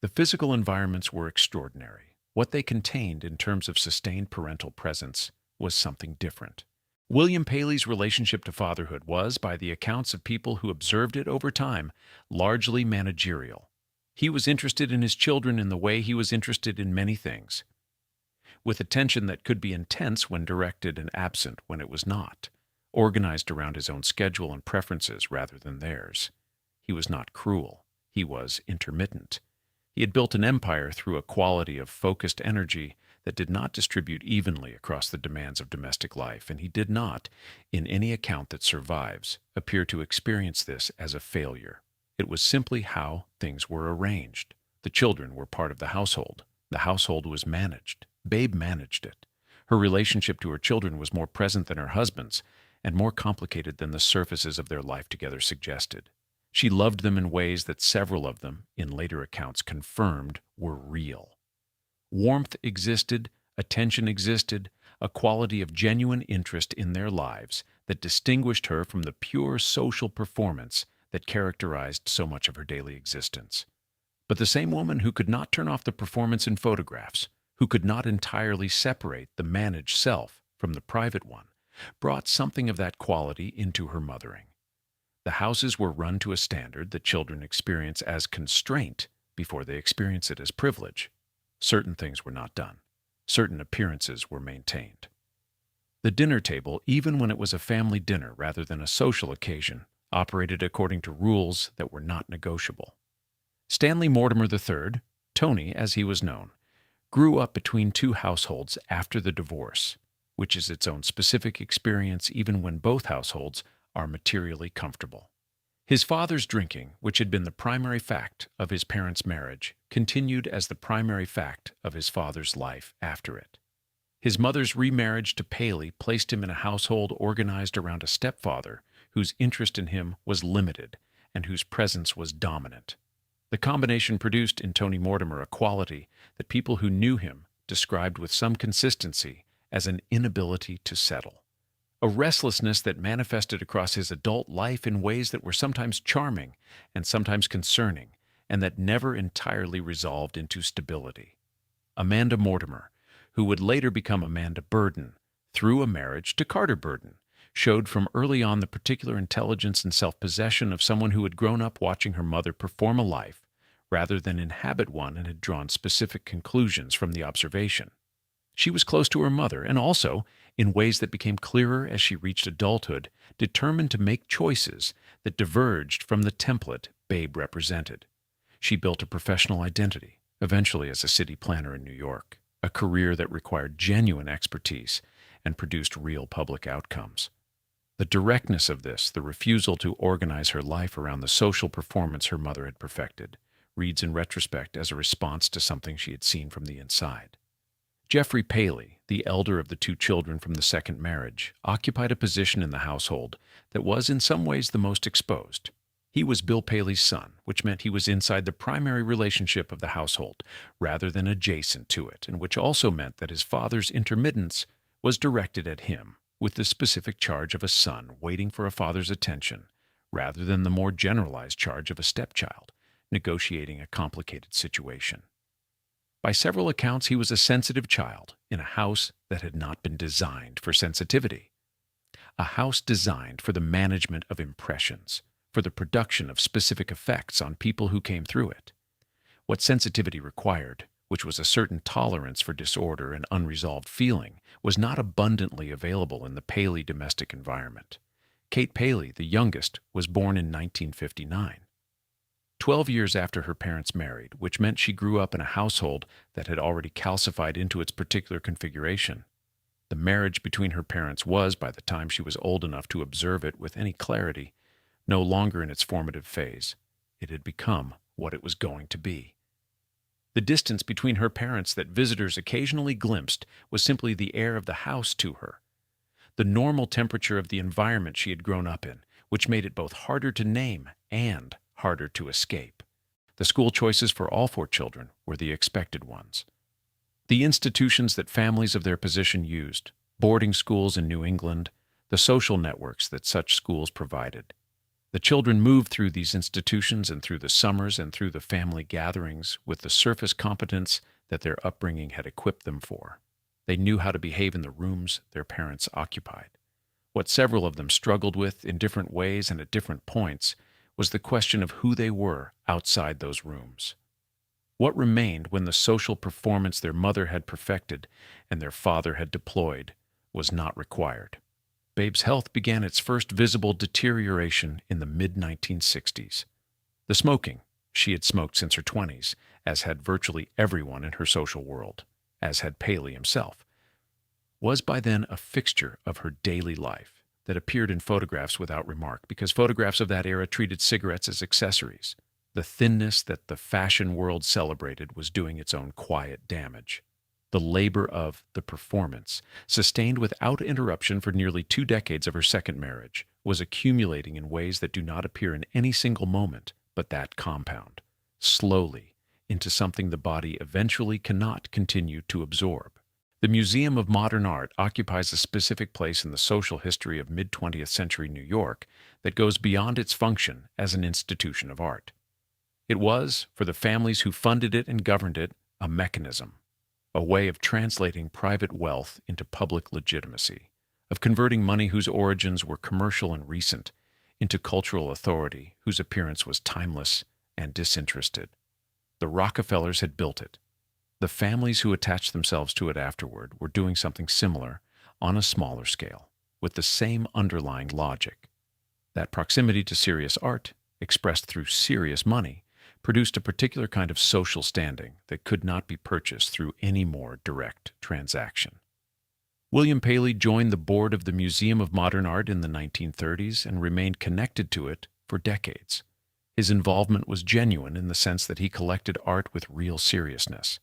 The physical environments were extraordinary. What they contained in terms of sustained parental presence was something different. William Paley's relationship to fatherhood was, by the accounts of people who observed it over time, largely managerial. He was interested in his children in the way he was interested in many things, with attention that could be intense when directed and absent when it was not, organized around his own schedule and preferences rather than theirs. He was not cruel. He was intermittent. He had built an empire through a quality of focused energy that did not distribute evenly across the demands of domestic life, and he did not, in any account that survives, appear to experience this as a failure. It was simply how things were arranged. The children were part of the household. The household was managed. Babe managed it. Her relationship to her children was more present than her husband's, and more complicated than the surfaces of their life together suggested. She loved them in ways that several of them, in later accounts, confirmed were real. Warmth existed, attention existed, a quality of genuine interest in their lives that distinguished her from the pure social performance that characterized so much of her daily existence. But the same woman who could not turn off the performance in photographs, who could not entirely separate the managed self from the private one, brought something of that quality into her mothering. The houses were run to a standard that children experience as constraint before they experience it as privilege. Certain things were not done. Certain appearances were maintained. The dinner table, even when it was a family dinner rather than a social occasion, operated according to rules that were not negotiable. Stanley Mortimer III, Tony as he was known, grew up between two households after the divorce, which is its own specific experience even when both households are materially comfortable. His father's drinking, which had been the primary fact of his parents' marriage, continued as the primary fact of his father's life after it. His mother's remarriage to Paley placed him in a household organized around a stepfather whose interest in him was limited and whose presence was dominant. The combination produced in Tony Mortimer a quality that people who knew him described with some consistency as an inability to settle. A restlessness that manifested across his adult life in ways that were sometimes charming and sometimes concerning, and that never entirely resolved into stability. Amanda Mortimer, who would later become Amanda Burden, through a marriage to Carter Burden, showed from early on the particular intelligence and self-possession of someone who had grown up watching her mother perform a life rather than inhabit one and had drawn specific conclusions from the observation. She was close to her mother and also, in ways that became clearer as she reached adulthood, determined to make choices that diverged from the template Babe represented. She built a professional identity, eventually as a city planner in New York, a career that required genuine expertise and produced real public outcomes. The directness of this, the refusal to organize her life around the social performance her mother had perfected, reads in retrospect as a response to something she had seen from the inside. Jeffrey Paley, the elder of the two children from the second marriage, occupied a position in the household that was in some ways the most exposed. He was Bill Paley's son, which meant he was inside the primary relationship of the household rather than adjacent to it, and which also meant that his father's intermittence was directed at him, with the specific charge of a son waiting for a father's attention, rather than the more generalized charge of a stepchild, negotiating a complicated situation. By several accounts, he was a sensitive child in a house that had not been designed for sensitivity. A house designed for the management of impressions, for the production of specific effects on people who came through it. What sensitivity required, which was a certain tolerance for disorder and unresolved feeling, was not abundantly available in the Paley domestic environment. Kate Paley, the youngest, was born in 1959. 12 years after her parents married, which meant she grew up in a household that had already calcified into its particular configuration. The marriage between her parents was, by the time she was old enough to observe it with any clarity, no longer in its formative phase. It had become what it was going to be. The distance between her parents that visitors occasionally glimpsed was simply the air of the house to her, the normal temperature of the environment she had grown up in, which made it both harder to name and harder to escape. The school choices for all four children were the expected ones. The institutions that families of their position used, boarding schools in New England, the social networks that such schools provided. The children moved through these institutions and through the summers and through the family gatherings with the surface competence that their upbringing had equipped them for. They knew how to behave in the rooms their parents occupied. What several of them struggled with in different ways and at different points was the question of who they were outside those rooms. What remained when the social performance their mother had perfected and their father had deployed was not required. Babe's health began its first visible deterioration in the mid-1960s. The smoking, she had smoked since her 20s, as had virtually everyone in her social world, as had Paley himself, was by then a fixture of her daily life that appeared in photographs without remark because photographs of that era treated cigarettes as accessories. The thinness that the fashion world celebrated was doing its own quiet damage. The labor of the performance, sustained without interruption for nearly 2 decades of her second marriage, was accumulating in ways that do not appear in any single moment, but that compound, slowly, into something the body eventually cannot continue to absorb. The Museum of Modern Art occupies a specific place in the social history of mid-20th century New York that goes beyond its function as an institution of art. It was, for the families who funded it and governed it, a mechanism, a way of translating private wealth into public legitimacy, of converting money whose origins were commercial and recent into cultural authority whose appearance was timeless and disinterested. The Rockefellers had built it. The families who attached themselves to it afterward were doing something similar on a smaller scale, with the same underlying logic. That proximity to serious art, expressed through serious money, produced a particular kind of social standing that could not be purchased through any more direct transaction. William Paley joined the board of the Museum of Modern Art in the 1930s and remained connected to it for decades. His involvement was genuine in the sense that he collected art with real seriousness.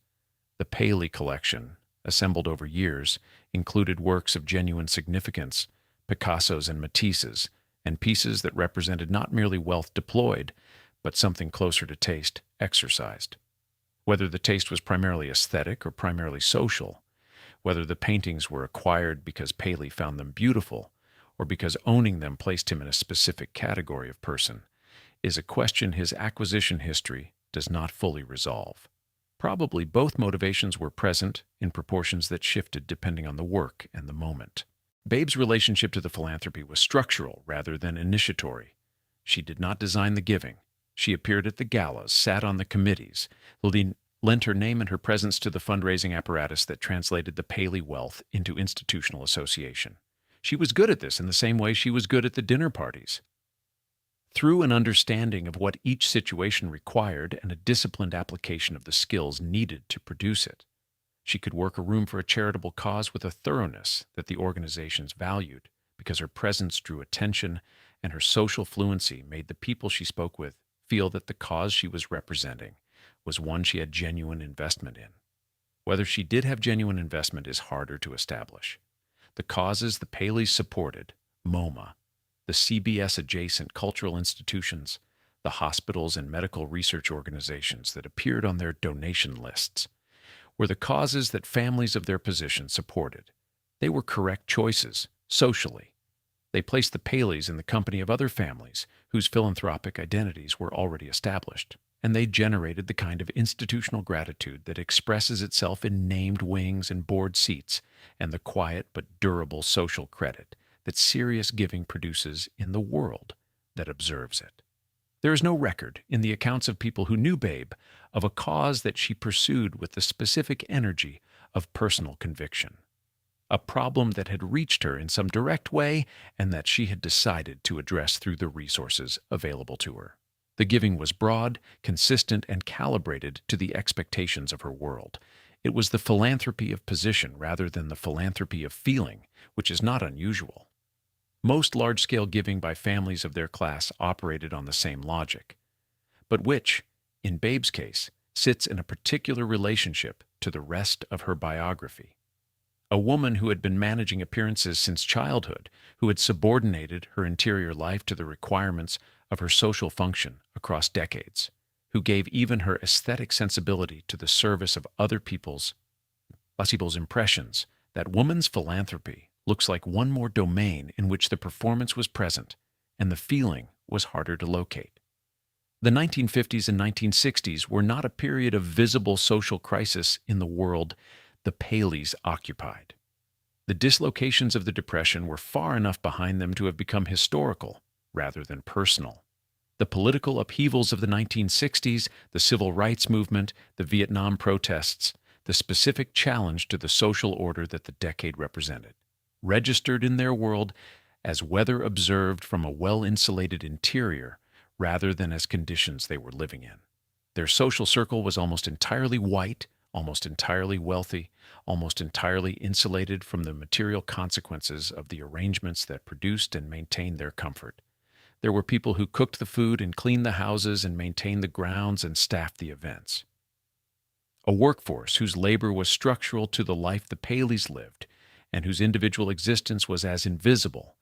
The Paley collection, assembled over years, included works of genuine significance, Picassos and Matisses, and pieces that represented not merely wealth deployed, but something closer to taste exercised. Whether the taste was primarily aesthetic or primarily social, whether the paintings were acquired because Paley found them beautiful, or because owning them placed him in a specific category of person, is a question his acquisition history does not fully resolve. Probably both motivations were present in proportions that shifted depending on the work and the moment. Babe's relationship to the philanthropy was structural rather than initiatory. She did not design the giving. She appeared at the galas, sat on the committees, lent her name and her presence to the fundraising apparatus that translated the Paley wealth into institutional association. She was good at this in the same way she was good at the dinner parties. Through an understanding of what each situation required and a disciplined application of the skills needed to produce it, she could work a room for a charitable cause with a thoroughness that the organizations valued because her presence drew attention and her social fluency made the people she spoke with feel that the cause she was representing was one she had genuine investment in. Whether she did have genuine investment is harder to establish. The causes the Paleys supported, MoMA, the CBS-adjacent cultural institutions, the hospitals and medical research organizations that appeared on their donation lists, were the causes that families of their position supported. They were correct choices, socially. They placed the Paleys in the company of other families whose philanthropic identities were already established, and they generated the kind of institutional gratitude that expresses itself in named wings and board seats and the quiet but durable social credit that serious giving produces in the world that observes it. There is no record in the accounts of people who knew Babe of a cause that she pursued with the specific energy of personal conviction, a problem that had reached her in some direct way and that she had decided to address through the resources available to her. The giving was broad, consistent, and calibrated to the expectations of her world. It was the philanthropy of position rather than the philanthropy of feeling, which is not unusual. Most large-scale giving by families of their class operated on the same logic, but which, in Babe's case, sits in a particular relationship to the rest of her biography. A woman who had been managing appearances since childhood, who had subordinated her interior life to the requirements of her social function across decades, who gave even her aesthetic sensibility to the service of other people's impressions, that woman's philanthropy looks like one more domain in which the performance was present and the feeling was harder to locate. The 1950s and 1960s were not a period of visible social crisis in the world the Paleys occupied. The dislocations of the Depression were far enough behind them to have become historical rather than personal. The political upheavals of the 1960s, the civil rights movement, the Vietnam protests, the specific challenge to the social order that the decade represented, registered in their world as weather observed from a well-insulated interior rather than as conditions they were living in. Their social circle was almost entirely white, almost entirely wealthy, almost entirely insulated from the material consequences of the arrangements that produced and maintained their comfort. There were people who cooked the food and cleaned the houses and maintained the grounds and staffed the events. A workforce whose labor was structural to the life the Paleys lived and whose individual existence was as invisible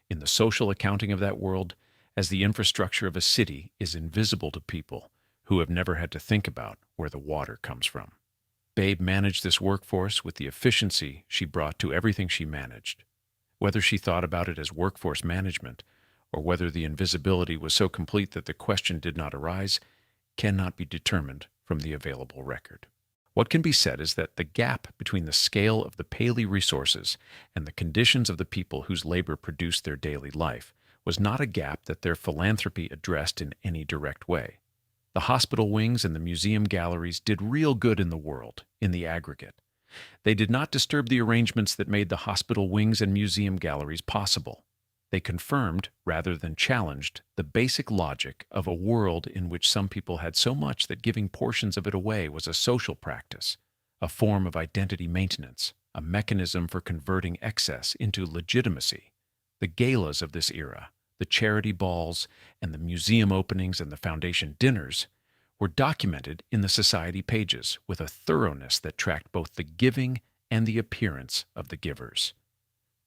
in the social accounting of that world as the infrastructure of a city is invisible to people who have never had to think about where the water comes from. Babe managed this workforce with the efficiency she brought to everything she managed. Whether she thought about it as workforce management or whether the invisibility was so complete that the question did not arise, cannot be determined from the available record. What can be said is that the gap between the scale of the Paley resources and the conditions of the people whose labor produced their daily life was not a gap that their philanthropy addressed in any direct way. The hospital wings and the museum galleries did real good in the world, in the aggregate. They did not disturb the arrangements that made the hospital wings and museum galleries possible. They confirmed, rather than challenged, the basic logic of a world in which some people had so much that giving portions of it away was a social practice, a form of identity maintenance, a mechanism for converting excess into legitimacy. The galas of this era, the charity balls, and the museum openings and the foundation dinners were documented in the society pages with a thoroughness that tracked both the giving and the appearance of the givers.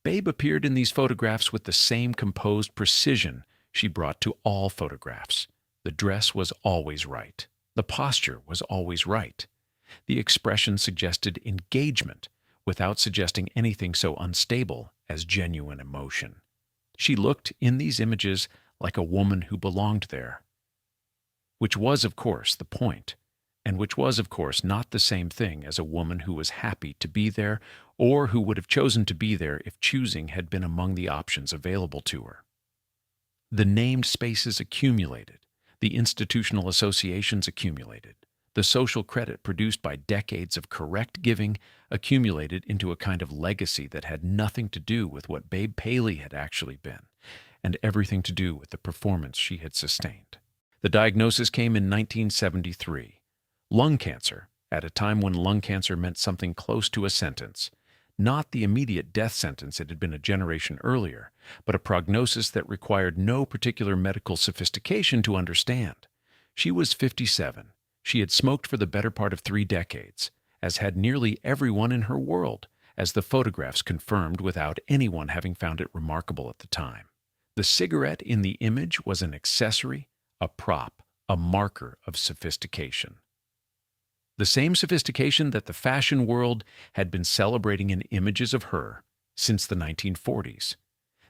Babe appeared in these photographs with the same composed precision she brought to all photographs. The dress was always right. The posture was always right. The expression suggested engagement without suggesting anything so unstable as genuine emotion. She looked, in these images, like a woman who belonged there, which was, of course, the point, and which was, of course, not the same thing as a woman who was happy to be there or who would have chosen to be there if choosing had been among the options available to her. The named spaces accumulated, the institutional associations accumulated, the social credit produced by decades of correct giving accumulated into a kind of legacy that had nothing to do with what Babe Paley had actually been, and everything to do with the performance she had sustained. The diagnosis came in 1973. Lung cancer, at a time when lung cancer meant something close to a sentence, not the immediate death sentence it had been a generation earlier, but a prognosis that required no particular medical sophistication to understand. She was 57. She had smoked for the better part of 3 decades, as had nearly everyone in her world, as the photographs confirmed without anyone having found it remarkable at the time. The cigarette in the image was an accessory, a prop, a marker of sophistication. The same sophistication that the fashion world had been celebrating in images of her since the 1940s.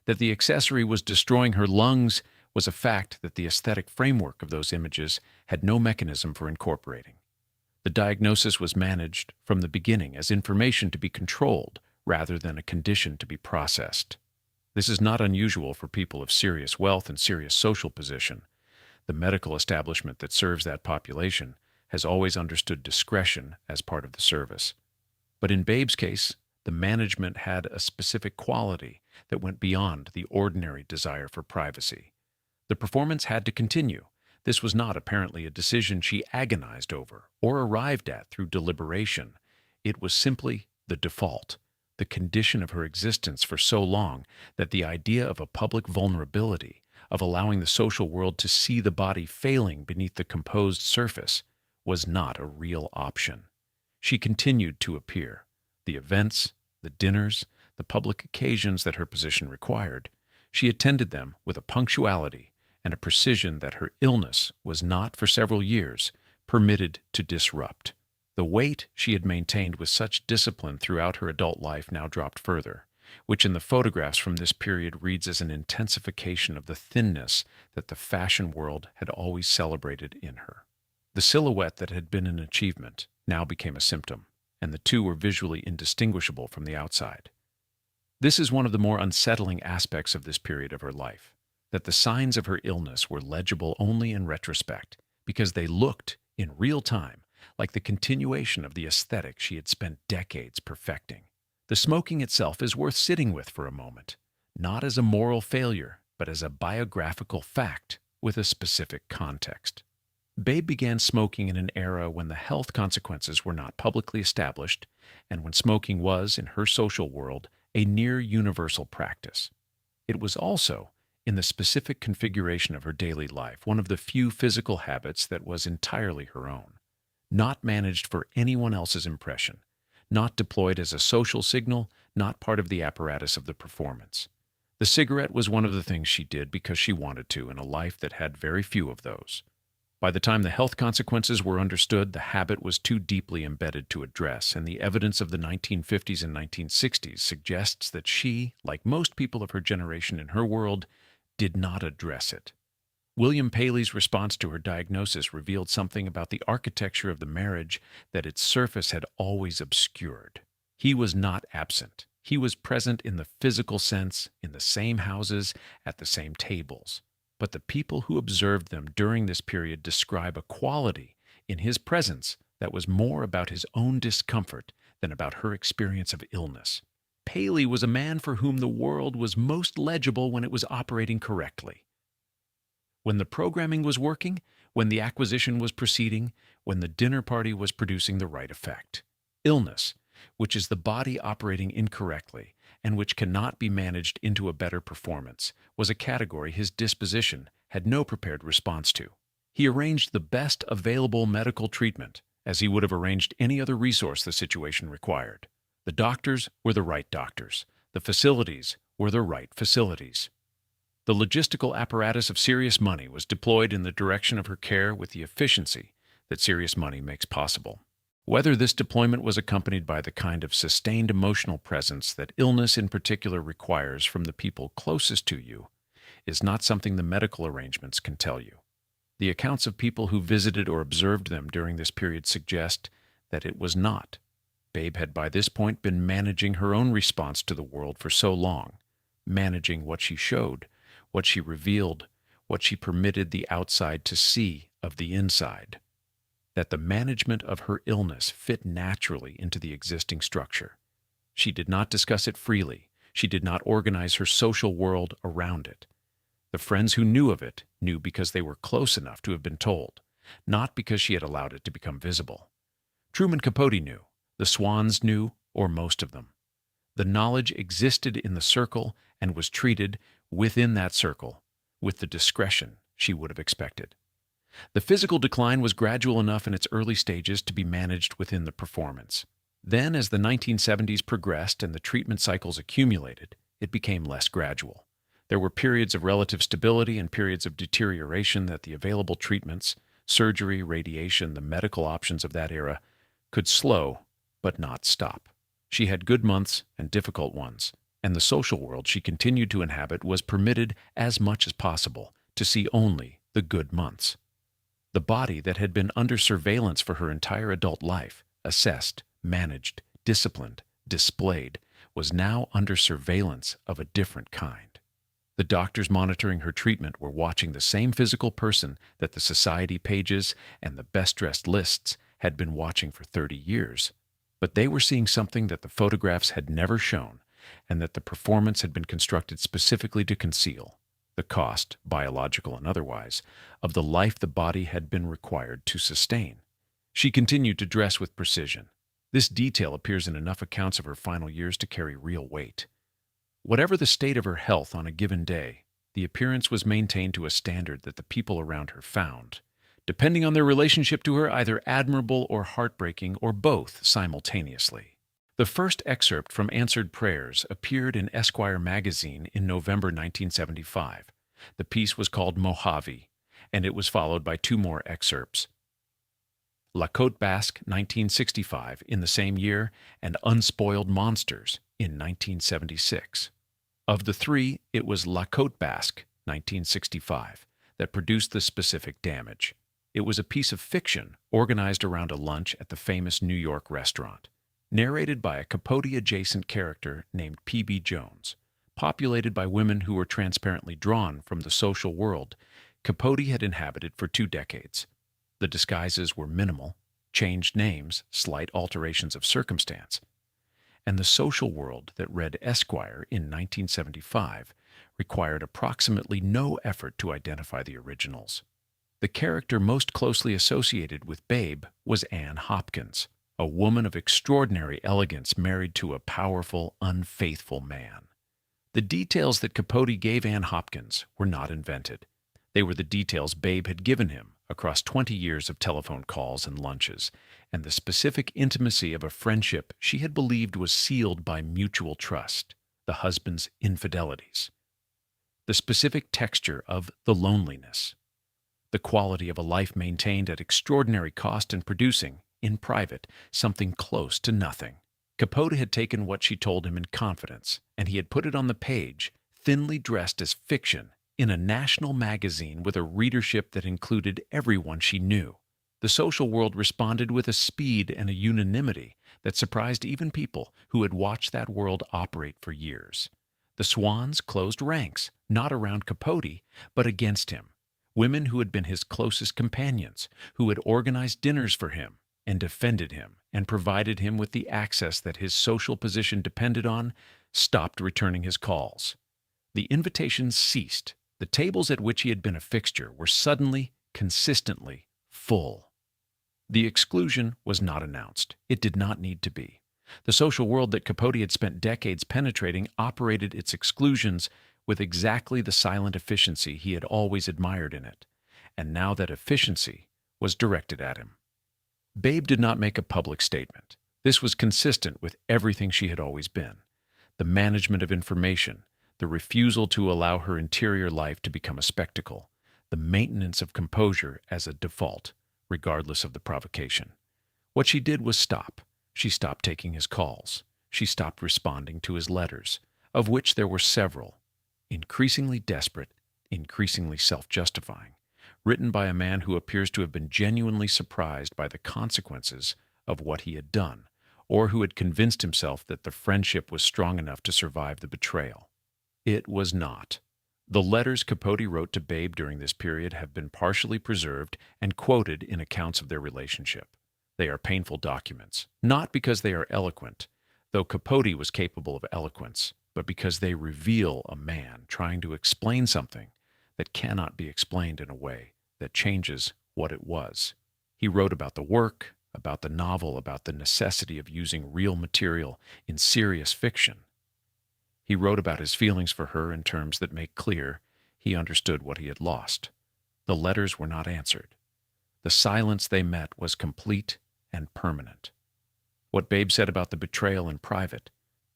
That the accessory was destroying her lungs was a fact that the aesthetic framework of those images had no mechanism for incorporating. The diagnosis was managed from the beginning as information to be controlled rather than a condition to be processed. This is not unusual for people of serious wealth and serious social position. The medical establishment that serves that population has always understood discretion as part of the service. But in Babe's case, the management had a specific quality that went beyond the ordinary desire for privacy. The performance had to continue. This was not apparently a decision she agonized over or arrived at through deliberation. It was simply the default, the condition of her existence for so long that the idea of a public vulnerability, of allowing the social world to see the body failing beneath the composed surface, was not a real option. She continued to appear. The events, the dinners, the public occasions that her position required, she attended them with a punctuality and a precision that her illness was not, for several years, permitted to disrupt. The weight she had maintained with such discipline throughout her adult life now dropped further, which in the photographs from this period reads as an intensification of the thinness that the fashion world had always celebrated in her. The silhouette that had been an achievement now became a symptom, and the two were visually indistinguishable from the outside. This is one of the more unsettling aspects of this period of her life, that the signs of her illness were legible only in retrospect, because they looked, in real time, like the continuation of the aesthetic she had spent decades perfecting. The smoking itself is worth sitting with for a moment, not as a moral failure, but as a biographical fact with a specific context. Babe began smoking in an era when the health consequences were not publicly established and when smoking was, in her social world, a near universal practice. It was also, in the specific configuration of her daily life, one of the few physical habits that was entirely her own, not managed for anyone else's impression, not deployed as a social signal, not part of the apparatus of the performance. The cigarette was one of the things she did because she wanted to in a life that had very few of those. By the time the health consequences were understood, the habit was too deeply embedded to address, and the evidence of the 1950s and 1960s suggests that she, like most people of her generation in her world, did not address it. William Paley's response to her diagnosis revealed something about the architecture of the marriage that its surface had always obscured. He was not absent. He was present in the physical sense, in the same houses, at the same tables. But the people who observed them during this period describe a quality in his presence that was more about his own discomfort than about her experience of illness. Paley was a man for whom the world was most legible when it was operating correctly. When the programming was working, when the acquisition was proceeding, when the dinner party was producing the right effect. Illness, which is the body operating incorrectly and which cannot be managed into a better performance, was a category his disposition had no prepared response to. He arranged the best available medical treatment, as he would have arranged any other resource the situation required. The doctors were the right doctors. The facilities were the right facilities. The logistical apparatus of serious money was deployed in the direction of her care with the efficiency that serious money makes possible. Whether this deployment was accompanied by the kind of sustained emotional presence that illness in particular requires from the people closest to you is not something the medical arrangements can tell you. The accounts of people who visited or observed them during this period suggest that it was not. Babe had by this point been managing her own response to the world for so long, managing what she showed, what she revealed, what she permitted the outside to see of the inside, that the management of her illness fit naturally into the existing structure. She did not discuss it freely. She did not organize her social world around it. The friends who knew of it knew because they were close enough to have been told, not because she had allowed it to become visible. Truman Capote knew. The Swans knew, or most of them. The knowledge existed in the circle and was treated within that circle with the discretion she would have expected. The physical decline was gradual enough in its early stages to be managed within the performance. Then, as the 1970s progressed and the treatment cycles accumulated, it became less gradual. There were periods of relative stability and periods of deterioration that the available treatments, surgery, radiation, the medical options of that era, could slow but not stop. She had good months and difficult ones, and the social world she continued to inhabit was permitted, as much as possible, to see only the good months. The body that had been under surveillance for her entire adult life, assessed, managed, disciplined, displayed, was now under surveillance of a different kind. The doctors monitoring her treatment were watching the same physical person that the society pages and the best-dressed lists had been watching for 30 years. But they were seeing something that the photographs had never shown, and that the performance had been constructed specifically to conceal: the cost, biological and otherwise, of the life the body had been required to sustain. She continued to dress with precision. This detail appears in enough accounts of her final years to carry real weight. Whatever the state of her health on a given day, the appearance was maintained to a standard that the people around her found, depending on their relationship to her, either admirable or heartbreaking, or both simultaneously. The first excerpt from Answered Prayers appeared in Esquire magazine in November 1975. The piece was called Mojave, and it was followed by two more excerpts: La Côte Basque, 1965, in the same year, and Unspoiled Monsters in 1976. Of the three, it was La Côte Basque, 1965, that produced the specific damage. It was a piece of fiction organized around a lunch at the famous New York restaurant, narrated by a Capote-adjacent character named P.B. Jones, populated by women who were transparently drawn from the social world Capote had inhabited for 2 decades. The disguises were minimal, changed names, slight alterations of circumstance, and the social world that read Esquire in 1975 required approximately no effort to identify the originals. The character most closely associated with Babe was Anne Hopkins, a woman of extraordinary elegance married to a powerful, unfaithful man. The details that Capote gave Anne Hopkins were not invented. They were the details Babe had given him across 20 years of telephone calls and lunches, and the specific intimacy of a friendship she had believed was sealed by mutual trust, the husband's infidelities. The specific texture of the loneliness. The quality of a life maintained at extraordinary cost and producing, in private, something close to nothing. Capote had taken what she told him in confidence, and he had put it on the page, thinly dressed as fiction, in a national magazine with a readership that included everyone she knew. The social world responded with a speed and a unanimity that surprised even people who had watched that world operate for years. The Swans closed ranks, not around Capote, but against him. Women who had been his closest companions, who had organized dinners for him and defended him and provided him with the access that his social position depended on, stopped returning his calls. The invitations ceased. The tables at which he had been a fixture were suddenly, consistently full. The exclusion was not announced. It did not need to be. The social world that Capote had spent decades penetrating operated its exclusions with exactly the silent efficiency he had always admired in it, and now that efficiency was directed at him. Babe did not make a public statement. This was consistent with everything she had always been. The management of information, the refusal to allow her interior life to become a spectacle, the maintenance of composure as a default, regardless of the provocation. What she did was stop. She stopped taking his calls. She stopped responding to his letters, of which there were several, increasingly desperate, increasingly self-justifying, written by a man who appears to have been genuinely surprised by the consequences of what he had done, or who had convinced himself that the friendship was strong enough to survive the betrayal. It was not. The letters Capote wrote to Babe during this period have been partially preserved and quoted in accounts of their relationship. They are painful documents, not because they are eloquent, though Capote was capable of eloquence, but because they reveal a man trying to explain something that cannot be explained in a way that changes what it was. He wrote about the work, about the novel, about the necessity of using real material in serious fiction. He wrote about his feelings for her in terms that make clear he understood what he had lost. The letters were not answered. The silence they met was complete and permanent. What Babe said about the betrayal in private,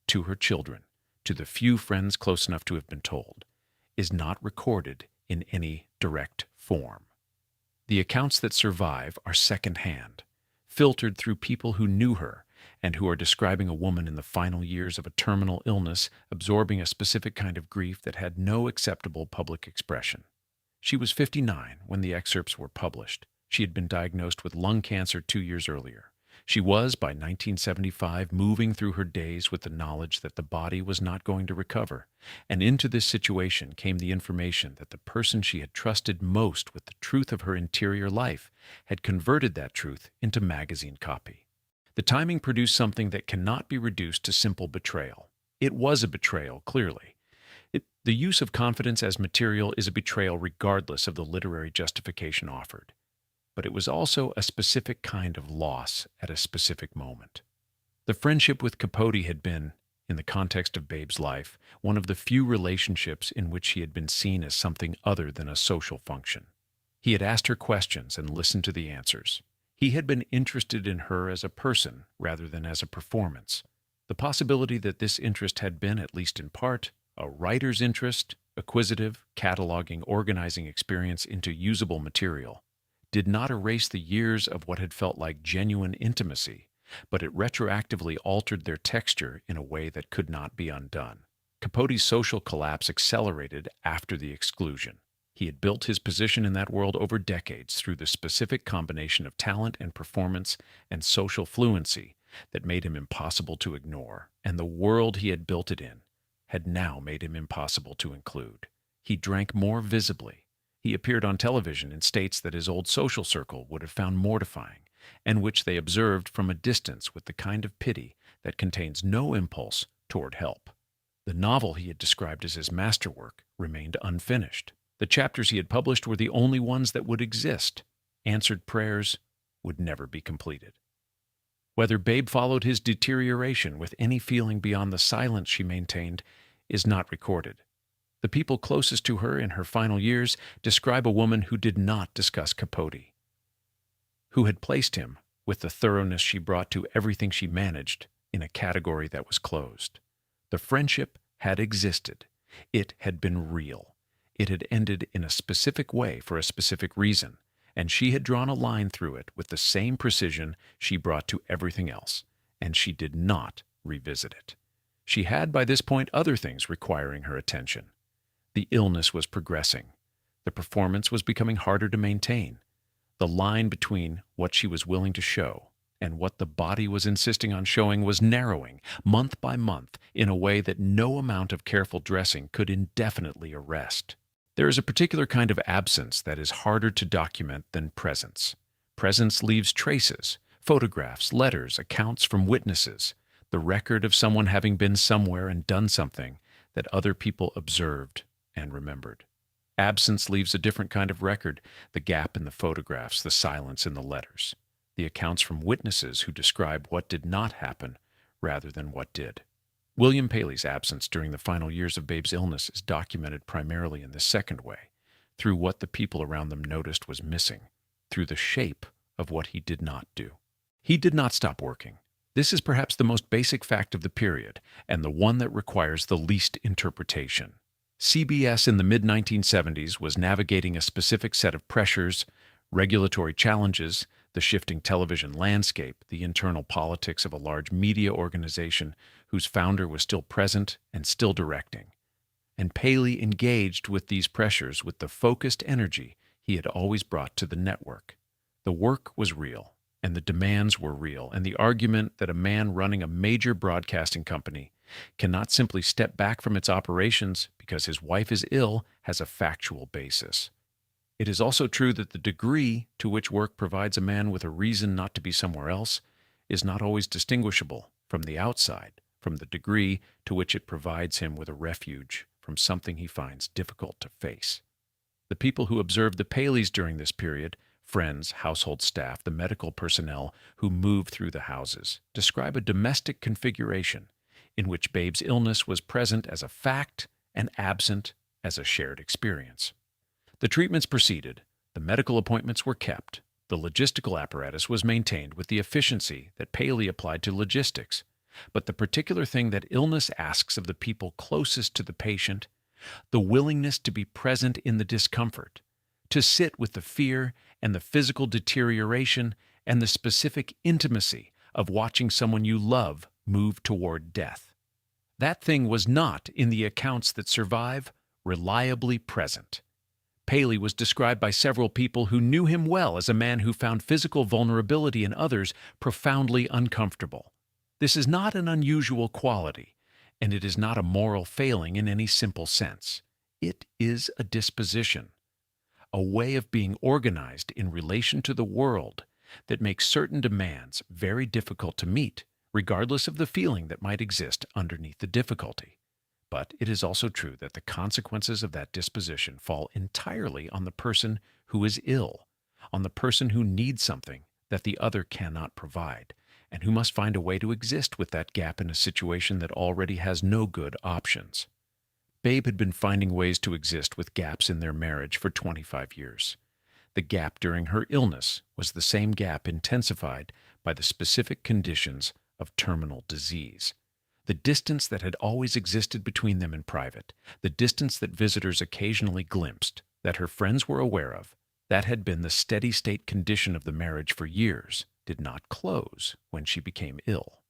to her children, to the few friends close enough to have been told, is not recorded in any direct form. The accounts that survive are second-hand, filtered through people who knew her and who are describing a woman in the final years of a terminal illness absorbing a specific kind of grief that had no acceptable public expression. She was 59 when the excerpts were published. She had been diagnosed with lung cancer 2 years earlier. She was, by 1975, moving through her days with the knowledge that the body was not going to recover. And into this situation came the information that the person she had trusted most with the truth of her interior life had converted that truth into magazine copy. The timing produced something that cannot be reduced to simple betrayal. It was a betrayal, clearly. The use of confidence as material is a betrayal regardless of the literary justification offered. But it was also a specific kind of loss at a specific moment. The friendship with Capote had been, in the context of Babe's life, one of the few relationships in which he had been seen as something other than a social function. He had asked her questions and listened to the answers. He had been interested in her as a person rather than as a performance. The possibility that this interest had been, at least in part, a writer's interest, acquisitive, cataloging, organizing experience into usable material, did not erase the years of what had felt like genuine intimacy, but it retroactively altered their texture in a way that could not be undone. Capote's social collapse accelerated after the exclusion. He had built his position in that world over decades through the specific combination of talent and performance and social fluency that made him impossible to ignore, and the world he had built it in had now made him impossible to include. He drank more visibly. He appeared on television in states that his old social circle would have found mortifying, and which they observed from a distance with the kind of pity that contains no impulse toward help. The novel he had described as his masterwork remained unfinished. The chapters he had published were the only ones that would exist. Answered prayers would never be completed. Whether Babe followed his deterioration with any feeling beyond the silence she maintained is not recorded. The people closest to her in her final years describe a woman who did not discuss Capote, who had placed him, with the thoroughness she brought to everything she managed, in a category that was closed. The friendship had existed. It had been real. It had ended in a specific way for a specific reason, and she had drawn a line through it with the same precision she brought to everything else, and she did not revisit it. She had, by this point, other things requiring her attention. The illness was progressing. The performance was becoming harder to maintain. The line between what she was willing to show and what the body was insisting on showing was narrowing, month by month, in a way that no amount of careful dressing could indefinitely arrest. There is a particular kind of absence that is harder to document than presence. Presence leaves traces, photographs, letters, accounts from witnesses, the record of someone having been somewhere and done something that other people observed and remembered. Absence leaves a different kind of record, the gap in the photographs, the silence in the letters, the accounts from witnesses who describe what did not happen rather than what did. William Paley's absence during the final years of Babe's illness is documented primarily in this second way, through what the people around them noticed was missing, through the shape of what he did not do. He did not stop working. This is perhaps the most basic fact of the period, and the one that requires the least interpretation. CBS in the mid-1970s was navigating a specific set of pressures, regulatory challenges, the shifting television landscape, the internal politics of a large media organization whose founder was still present and still directing. And Paley engaged with these pressures with the focused energy he had always brought to the network. The work was real, and the demands were real, and the argument that a man running a major broadcasting company cannot simply step back from its operations because his wife is ill has a factual basis. It is also true that the degree to which work provides a man with a reason not to be somewhere else is not always distinguishable from the outside, from the degree to which it provides him with a refuge from something he finds difficult to face. The people who observed the Paleys during this period, friends, household staff, the medical personnel who moved through the houses, describe a domestic configuration in which Babe's illness was present as a fact and absent as a shared experience. The treatments proceeded, the medical appointments were kept, the logistical apparatus was maintained with the efficiency that Paley applied to logistics. But the particular thing that illness asks of the people closest to the patient, the willingness to be present in the discomfort, to sit with the fear and the physical deterioration and the specific intimacy of watching someone you love move toward death. That thing was not, in the accounts that survive, reliably present. Paley was described by several people who knew him well as a man who found physical vulnerability in others profoundly uncomfortable. This is not an unusual quality, and it is not a moral failing in any simple sense. It is a disposition, a way of being organized in relation to the world that makes certain demands very difficult to meet, regardless of the feeling that might exist underneath the difficulty. But it is also true that the consequences of that disposition fall entirely on the person who is ill, on the person who needs something that the other cannot provide, and who must find a way to exist with that gap in a situation that already has no good options. Babe had been finding ways to exist with gaps in their marriage for 25 years. The gap during her illness was the same gap intensified by the specific conditions of terminal disease. The distance that had always existed between them in private, the distance that visitors occasionally glimpsed, that her friends were aware of, that had been the steady-state condition of the marriage for years, did not close when she became ill.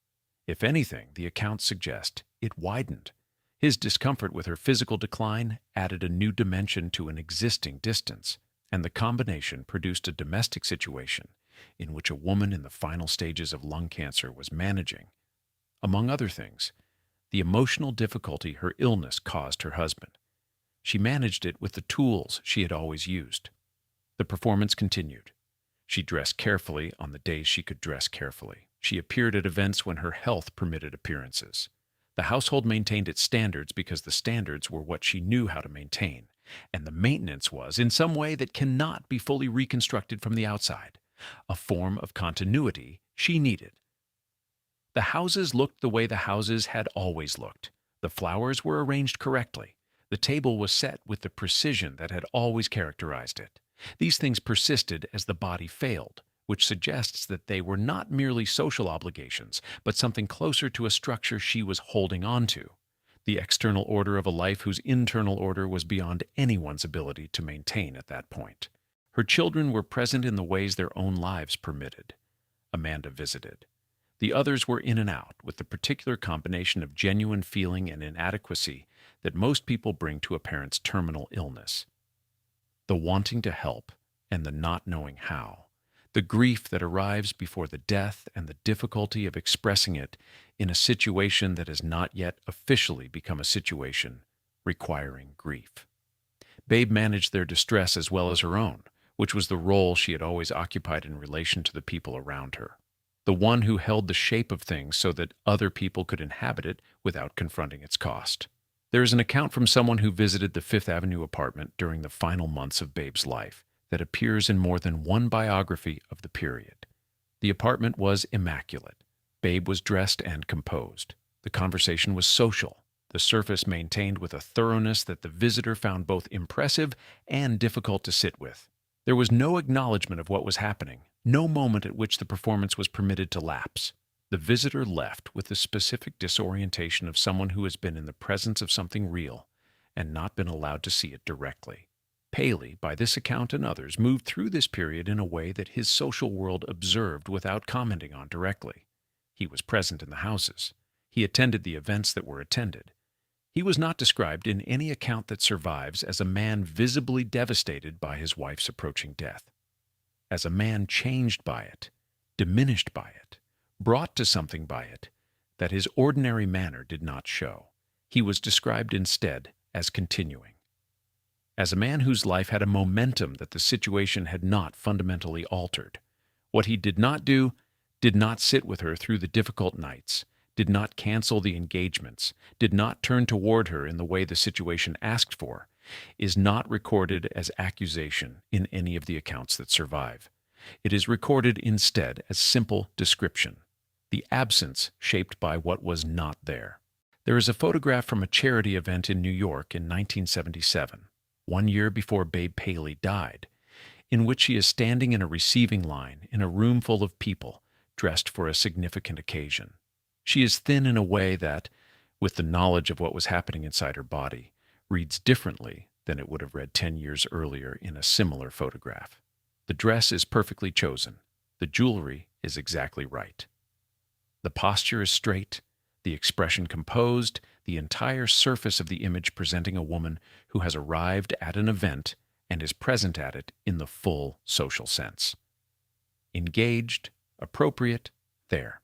If anything, the accounts suggest it widened. His discomfort with her physical decline added a new dimension to an existing distance, and the combination produced a domestic situation in which a woman in the final stages of lung cancer was managing, among other things, the emotional difficulty her illness caused her husband. She managed it with the tools she had always used. The performance continued. She dressed carefully on the days she could dress carefully. She appeared at events when her health permitted appearances. The household maintained its standards because the standards were what she knew how to maintain, and the maintenance was, in some way that cannot be fully reconstructed from the outside, a form of continuity she needed. The houses looked the way the houses had always looked. The flowers were arranged correctly. The table was set with the precision that had always characterized it. These things persisted as the body failed, which suggests that they were not merely social obligations, but something closer to a structure she was holding on to, the external order of a life whose internal order was beyond anyone's ability to maintain at that point. Her children were present in the ways their own lives permitted. Amanda visited. The others were in and out, with the particular combination of genuine feeling and inadequacy that most people bring to a parent's terminal illness: the wanting to help and the not knowing how, the grief that arrives before the death and the difficulty of expressing it in a situation that has not yet officially become a situation requiring grief. Babe managed their distress as well as her own, which was the role she had always occupied in relation to the people around her. The one who held the shape of things so that other people could inhabit it without confronting its cost. There is an account from someone who visited the Fifth Avenue apartment during the final months of Babe's life that appears in more than one biography of the period. The apartment was immaculate. Babe was dressed and composed. The conversation was social, the surface maintained with a thoroughness that the visitor found both impressive and difficult to sit with. There was no acknowledgement of what was happening, no moment at which the performance was permitted to lapse. The visitor left with the specific disorientation of someone who has been in the presence of something real and not been allowed to see it directly. Paley, by this account and others, moved through this period in a way that his social world observed without commenting on directly. He was present in the houses. He attended the events that were attended. He was not described in any account that survives as a man visibly devastated by his wife's approaching death, as a man changed by it, diminished by it, brought to something by it that his ordinary manner did not show. He was described instead as continuing, as a man whose life had a momentum that the situation had not fundamentally altered. What he did not do did not sit with her through the difficult nights, did not cancel the engagements, did not turn toward her in the way the situation asked for, is not recorded as accusation in any of the accounts that survive. It is recorded instead as simple description, the absence shaped by what was not there. There is a photograph from a charity event in New York in 1977, 1 year before Babe Paley died, in which she is standing in a receiving line in a room full of people dressed for a significant occasion. She is thin in a way that, with the knowledge of what was happening inside her body, reads differently than it would have read 10 years earlier in a similar photograph. The dress is perfectly chosen. The jewelry is exactly right. The posture is straight, the expression composed, the entire surface of the image presenting a woman who has arrived at an event and is present at it in the full social sense. Engaged, appropriate, there.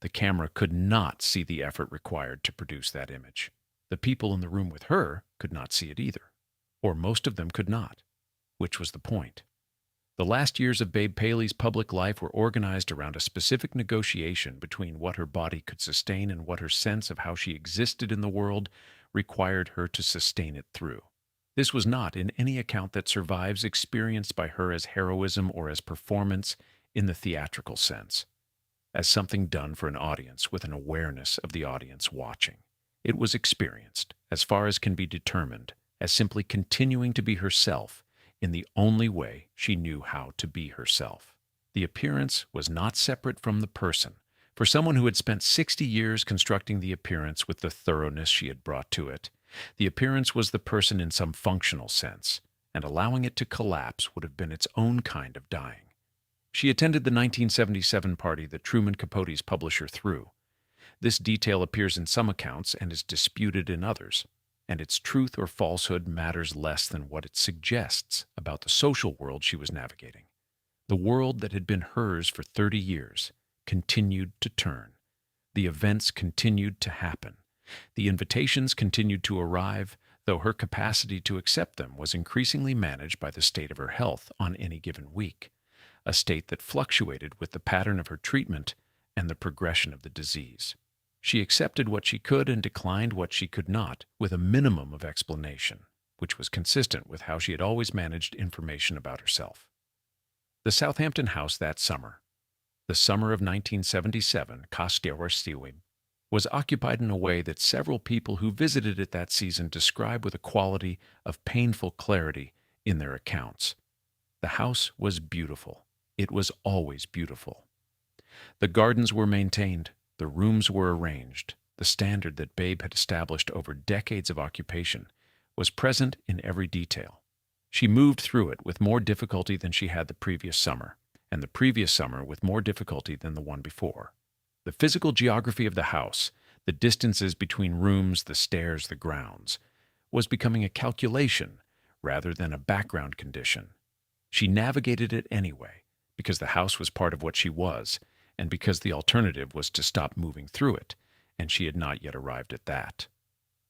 The camera could not see the effort required to produce that image. The people in the room with her could not see it either, or most of them could not, which was the point. The last years of Babe Paley's public life were organized around a specific negotiation between what her body could sustain and what her sense of how she existed in the world required her to sustain it through. This was not, in any account that survives, experienced by her as heroism or as performance in the theatrical sense, as something done for an audience with an awareness of the audience watching. It was experienced, as far as can be determined, as simply continuing to be herself in the only way she knew how to be herself. The appearance was not separate from the person. For someone who had spent 60 years constructing the appearance with the thoroughness she had brought to it, the appearance was the person in some functional sense, and allowing it to collapse would have been its own kind of dying. She attended the 1977 party that Truman Capote's publisher threw. This detail appears in some accounts and is disputed in others, and its truth or falsehood matters less than what it suggests about the social world she was navigating. The world that had been hers for 30 years continued to turn. The events continued to happen. The invitations continued to arrive, though her capacity to accept them was increasingly managed by the state of her health on any given week, a state that fluctuated with the pattern of her treatment and the progression of the disease. She accepted what she could and declined what she could not, with a minimum of explanation, which was consistent with how she had always managed information about herself. The Southampton house that summer, the summer of 1977, was occupied in a way that several people who visited it that season describe with a quality of painful clarity in their accounts. The house was beautiful. It was always beautiful. The gardens were maintained. The rooms were arranged. The standard that Babe had established over decades of occupation was present in every detail. She moved through it with more difficulty than she had the previous summer, and the previous summer with more difficulty than the one before. The physical geography of the house, The distances between rooms, the stairs, the grounds, was becoming a calculation rather than a background condition. She navigated it anyway, because the house was part of what she was, and because the alternative was to stop moving through it, and she had not yet arrived at that.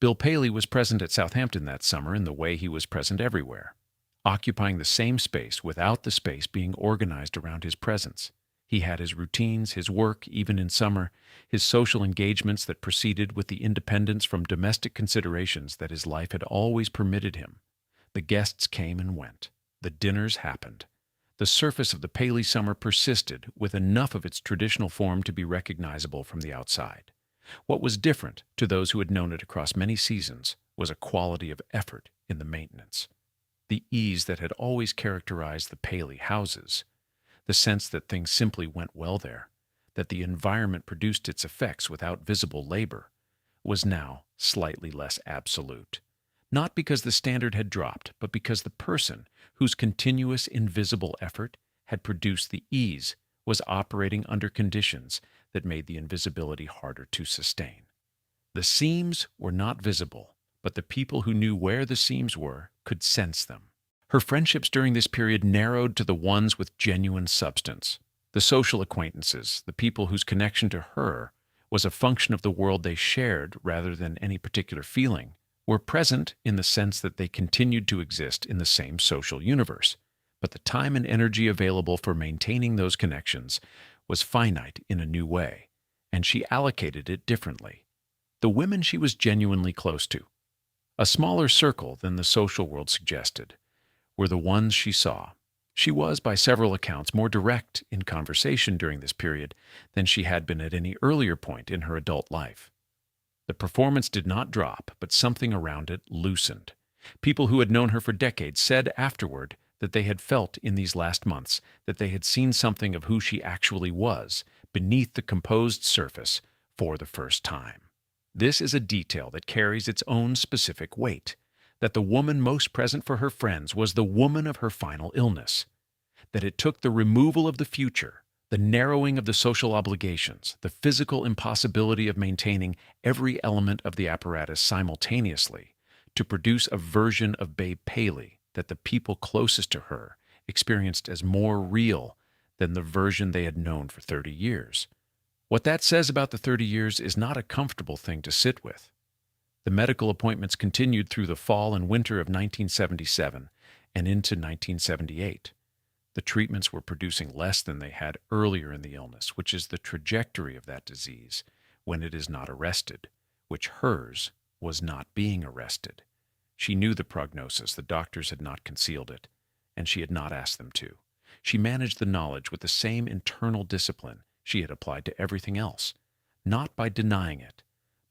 Bill Paley was present at Southampton that summer in the way he was present everywhere, occupying the same space without the space being organized around his presence. He had his routines, his work, even in summer, his social engagements that proceeded with the independence from domestic considerations that his life had always permitted him. The guests came and went. The dinners happened. The surface of the Paley summer persisted with enough of its traditional form to be recognizable from the outside. What was different to those who had known it across many seasons was a quality of effort in the maintenance. The ease that had always characterized the Paley houses, the sense that things simply went well there, that the environment produced its effects without visible labor, was now slightly less absolute. Not because the standard had dropped, but because the person whose continuous invisible effort had produced the ease was operating under conditions that made the invisibility harder to sustain. The seams were not visible, but the people who knew where the seams were could sense them. Her friendships during this period narrowed to the ones with genuine substance. The social acquaintances, the people whose connection to her was a function of the world they shared rather than any particular feeling, were present in the sense that they continued to exist in the same social universe. But the time and energy available for maintaining those connections was finite in a new way, and she allocated it differently. The women she was genuinely close to, a smaller circle than the social world suggested, were the ones she saw. She was, by several accounts, more direct in conversation during this period than she had been at any earlier point in her adult life. The performance did not drop, but something around it loosened. People who had known her for decades said afterward that they had felt in these last months that they had seen something of who she actually was beneath the composed surface for the first time. This is a detail that carries its own specific weight, that the woman most present for her friends was the woman of her final illness, that it took the removal of the future, the narrowing of the social obligations, the physical impossibility of maintaining every element of the apparatus simultaneously to produce a version of Babe Paley that the people closest to her experienced as more real than the version they had known for 30 years. What that says about the 30 years is not a comfortable thing to sit with. The medical appointments continued through the fall and winter of 1977 and into 1978. The treatments were producing less than they had earlier in the illness, which is the trajectory of that disease when it is not arrested, which hers was not being arrested. She knew the prognosis, the doctors had not concealed it, and she had not asked them to. She managed the knowledge with the same internal discipline she had applied to everything else, not by denying it,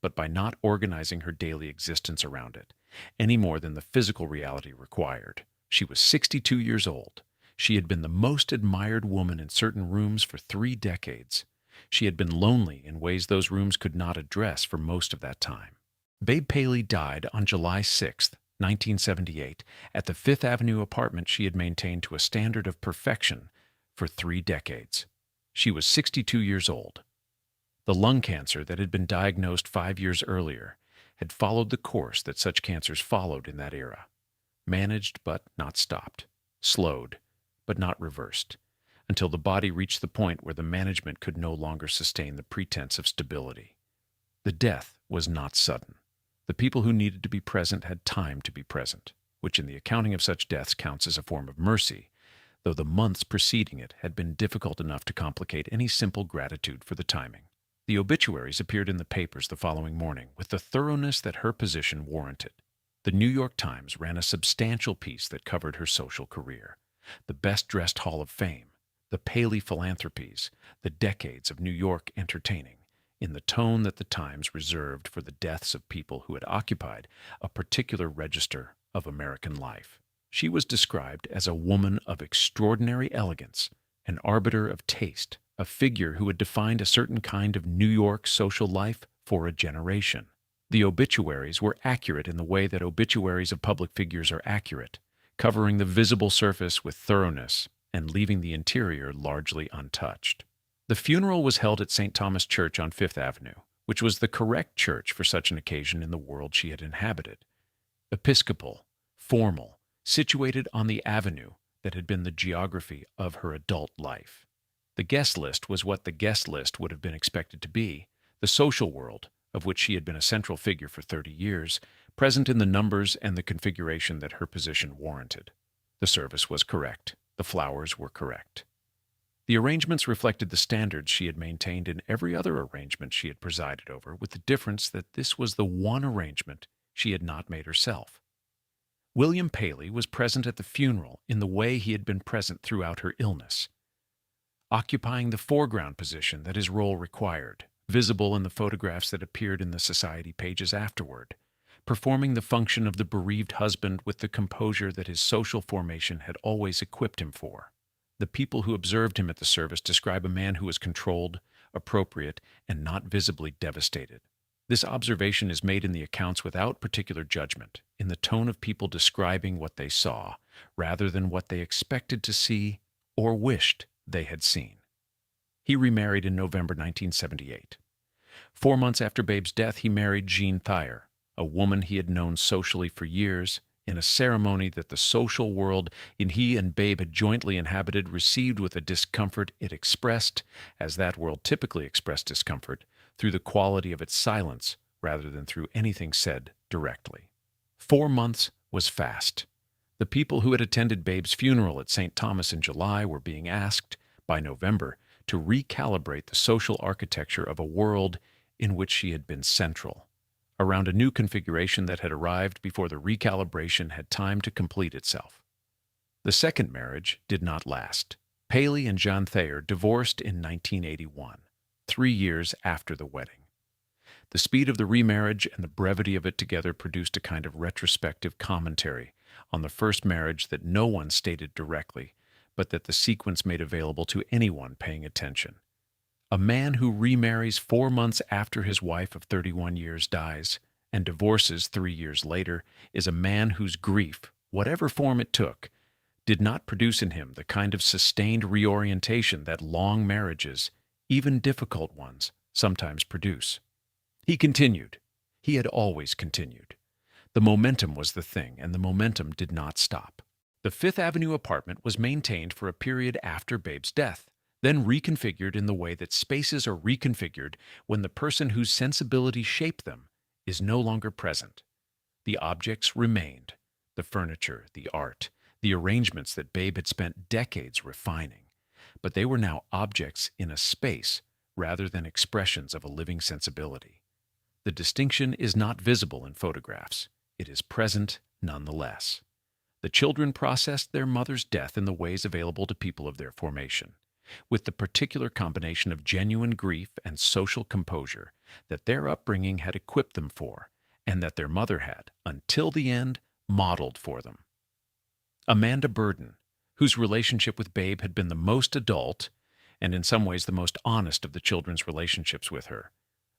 but by not organizing her daily existence around it, any more than the physical reality required. She was 62 years old. She had been the most admired woman in certain rooms for 3 decades. She had been lonely in ways those rooms could not address for most of that time. Babe Paley died on July 6, 1978, at the Fifth Avenue apartment she had maintained to a standard of perfection for 3 decades. She was 62 years old. The lung cancer that had been diagnosed 5 years earlier had followed the course that such cancers followed in that era. Managed but not stopped. Slowed but not reversed, until the body reached the point where the management could no longer sustain the pretense of stability. The death was not sudden. The people who needed to be present had time to be present, which in the accounting of such deaths counts as a form of mercy, though the months preceding it had been difficult enough to complicate any simple gratitude for the timing. The obituaries appeared in the papers the following morning with the thoroughness that her position warranted. The New York Times ran a substantial piece that covered her social career, the best-dressed Hall of Fame, the Paley Philanthropies, the decades of New York entertaining, in the tone that the Times reserved for the deaths of people who had occupied a particular register of American life. She was described as a woman of extraordinary elegance, an arbiter of taste, a figure who had defined a certain kind of New York social life for a generation. The obituaries were accurate in the way that obituaries of public figures are accurate, covering the visible surface with thoroughness and leaving the interior largely untouched. The funeral was held at St. Thomas Church on Fifth Avenue, which was the correct church for such an occasion in the world she had inhabited. Episcopal, formal, situated on the avenue that had been the geography of her adult life. The guest list was what the guest list would have been expected to be, the social world, of which she had been a central figure for 30 years, present in the numbers and the configuration that her position warranted. The service was correct. The flowers were correct. The arrangements reflected the standards she had maintained in every other arrangement she had presided over, with the difference that this was the one arrangement she had not made herself. William Paley was present at the funeral in the way he had been present throughout her illness, occupying the foreground position that his role required, visible in the photographs that appeared in the society pages afterward, performing the function of the bereaved husband with the composure that his social formation had always equipped him for. The people who observed him at the service describe a man who was controlled, appropriate, and not visibly devastated. This observation is made in the accounts without particular judgment, in the tone of people describing what they saw, rather than what they expected to see or wished they had seen. He remarried in November 1978. 4 months after Babe's death, he married Jean Thayer, a woman he had known socially for years, in a ceremony that the social world he and Babe had jointly inhabited received with a discomfort it expressed, as that world typically expressed discomfort, through the quality of its silence rather than through anything said directly. 4 months was fast. The people who had attended Babe's funeral at St. Thomas in July were being asked, by November, to recalibrate the social architecture of a world in which she had been central, around a new configuration that had arrived before the recalibration had time to complete itself. The second marriage did not last. Paley and Jean Thayer divorced in 1981, 3 years after the wedding. The speed of the remarriage and the brevity of it together produced a kind of retrospective commentary on the first marriage that no one stated directly, but that the sequence made available to anyone paying attention. A man who remarries 4 months after his wife of 31 years dies and divorces 3 years later is a man whose grief, whatever form it took, did not produce in him the kind of sustained reorientation that long marriages, even difficult ones, sometimes produce. He continued. He had always continued. The momentum was the thing, and the momentum did not stop. The Fifth Avenue apartment was maintained for a period after Babe's death, then reconfigured in the way that spaces are reconfigured when the person whose sensibility shaped them is no longer present. The objects remained, the furniture, the art, the arrangements that Babe had spent decades refining, but they were now objects in a space rather than expressions of a living sensibility. The distinction is not visible in photographs. It is present nonetheless. The children processed their mother's death in the ways available to people of their formation, with the particular combination of genuine grief and social composure that their upbringing had equipped them for, and that their mother had, until the end, modeled for them. Amanda Burden, whose relationship with Babe had been the most adult, and in some ways the most honest of the children's relationships with her,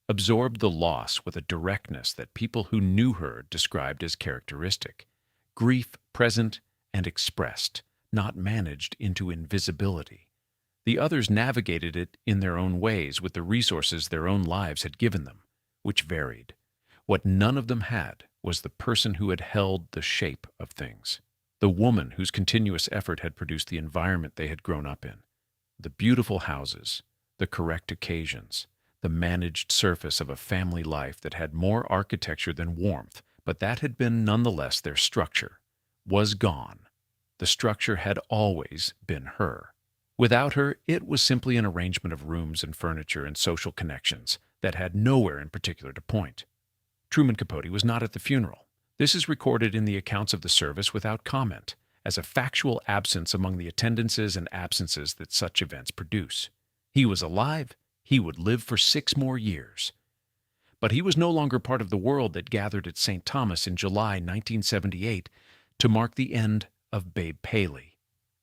absorbed the loss with a directness that people who knew her described as characteristic, grief present and expressed, not managed into invisibility. The others navigated it in their own ways with the resources their own lives had given them, which varied. What none of them had was the person who had held the shape of things, the woman whose continuous effort had produced the environment they had grown up in, the beautiful houses, the correct occasions, the managed surface of a family life that had more architecture than warmth, but that had been nonetheless their structure, was gone. The structure had always been her. Without her, it was simply an arrangement of rooms and furniture and social connections that had nowhere in particular to point. Truman Capote was not at the funeral. This is recorded in the accounts of the service without comment, as a factual absence among the attendances and absences that such events produce. He was alive. He would live for 6 more years. But he was no longer part of the world that gathered at St. Thomas in July 1978 to mark the end of Babe Paley.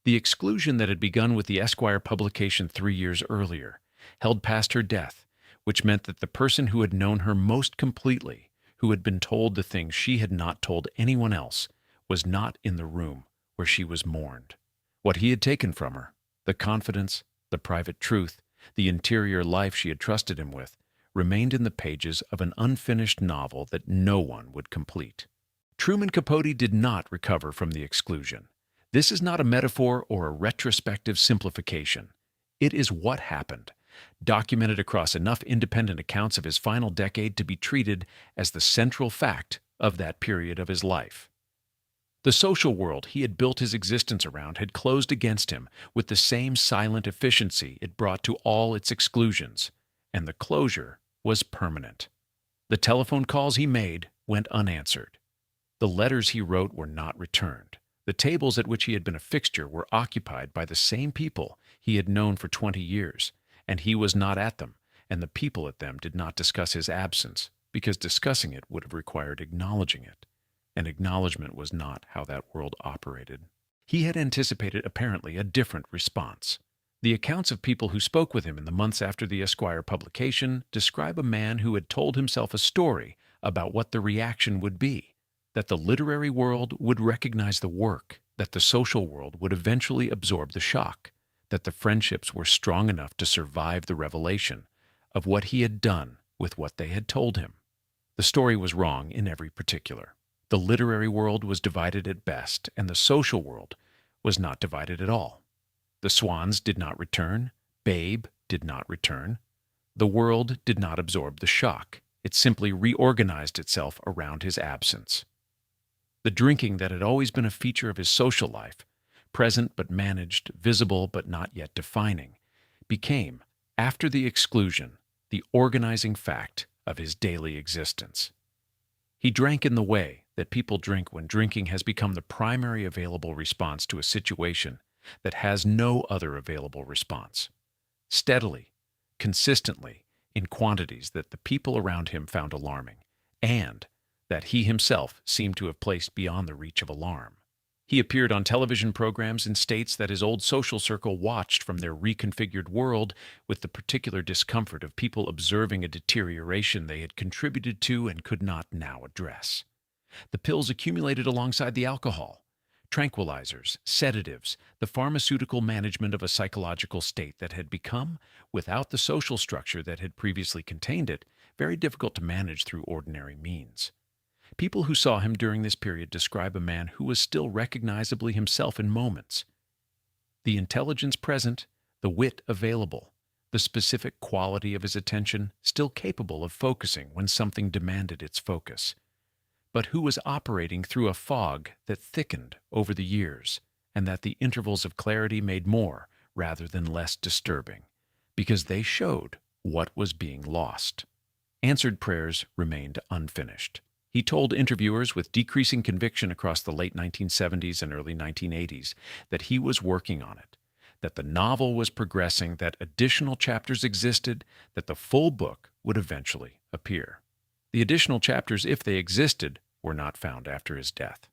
The exclusion that had begun with the Esquire publication 3 years earlier held past her death, which meant that the person who had known her most completely, who had been told the things she had not told anyone else, was not in the room where she was mourned. What he had taken from her, the confidence, the private truth, the interior life she had trusted him with, remained in the pages of an unfinished novel that no one would complete. Truman Capote did not recover from the exclusion. This is not a metaphor or a retrospective simplification. It is what happened, documented across enough independent accounts of his final decade to be treated as the central fact of that period of his life. The social world he had built his existence around had closed against him with the same silent efficiency it brought to all its exclusions, and the closure was permanent. The telephone calls he made went unanswered. The letters he wrote were not returned. The tables at which he had been a fixture were occupied by the same people he had known for 20 years, and he was not at them, and the people at them did not discuss his absence, because discussing it would have required acknowledging it, and acknowledgement was not how that world operated. He had anticipated apparently a different response. The accounts of people who spoke with him in the months after the Esquire publication describe a man who had told himself a story about what the reaction would be, that the literary world would recognize the work, that the social world would eventually absorb the shock, that the friendships were strong enough to survive the revelation of what he had done with what they had told him. The story was wrong in every particular. The literary world was divided at best, and the social world was not divided at all. The swans did not return. Babe did not return. The world did not absorb the shock. It simply reorganized itself around his absence. The drinking that had always been a feature of his social life, present but managed, visible but not yet defining, became, after the exclusion, the organizing fact of his daily existence. He drank in the way that people drink when drinking has become the primary available response to a situation that has no other available response. Steadily, consistently, in quantities that the people around him found alarming, and that he himself seemed to have placed beyond the reach of alarm. He appeared on television programs in states that his old social circle watched from their reconfigured world with the particular discomfort of people observing a deterioration they had contributed to and could not now address. The pills accumulated alongside the alcohol, tranquilizers, sedatives, the pharmaceutical management of a psychological state that had become, without the social structure that had previously contained it, very difficult to manage through ordinary means. People who saw him during this period describe a man who was still recognizably himself in moments. The intelligence present, the wit available, the specific quality of his attention still capable of focusing when something demanded its focus, but who was operating through a fog that thickened over the years, and that the intervals of clarity made more rather than less disturbing, because they showed what was being lost. Answered prayers remained unfinished. He told interviewers with decreasing conviction across the late 1970s and early 1980s that he was working on it, that the novel was progressing, that additional chapters existed, that the full book would eventually appear. The additional chapters, if they existed, were not found after his death.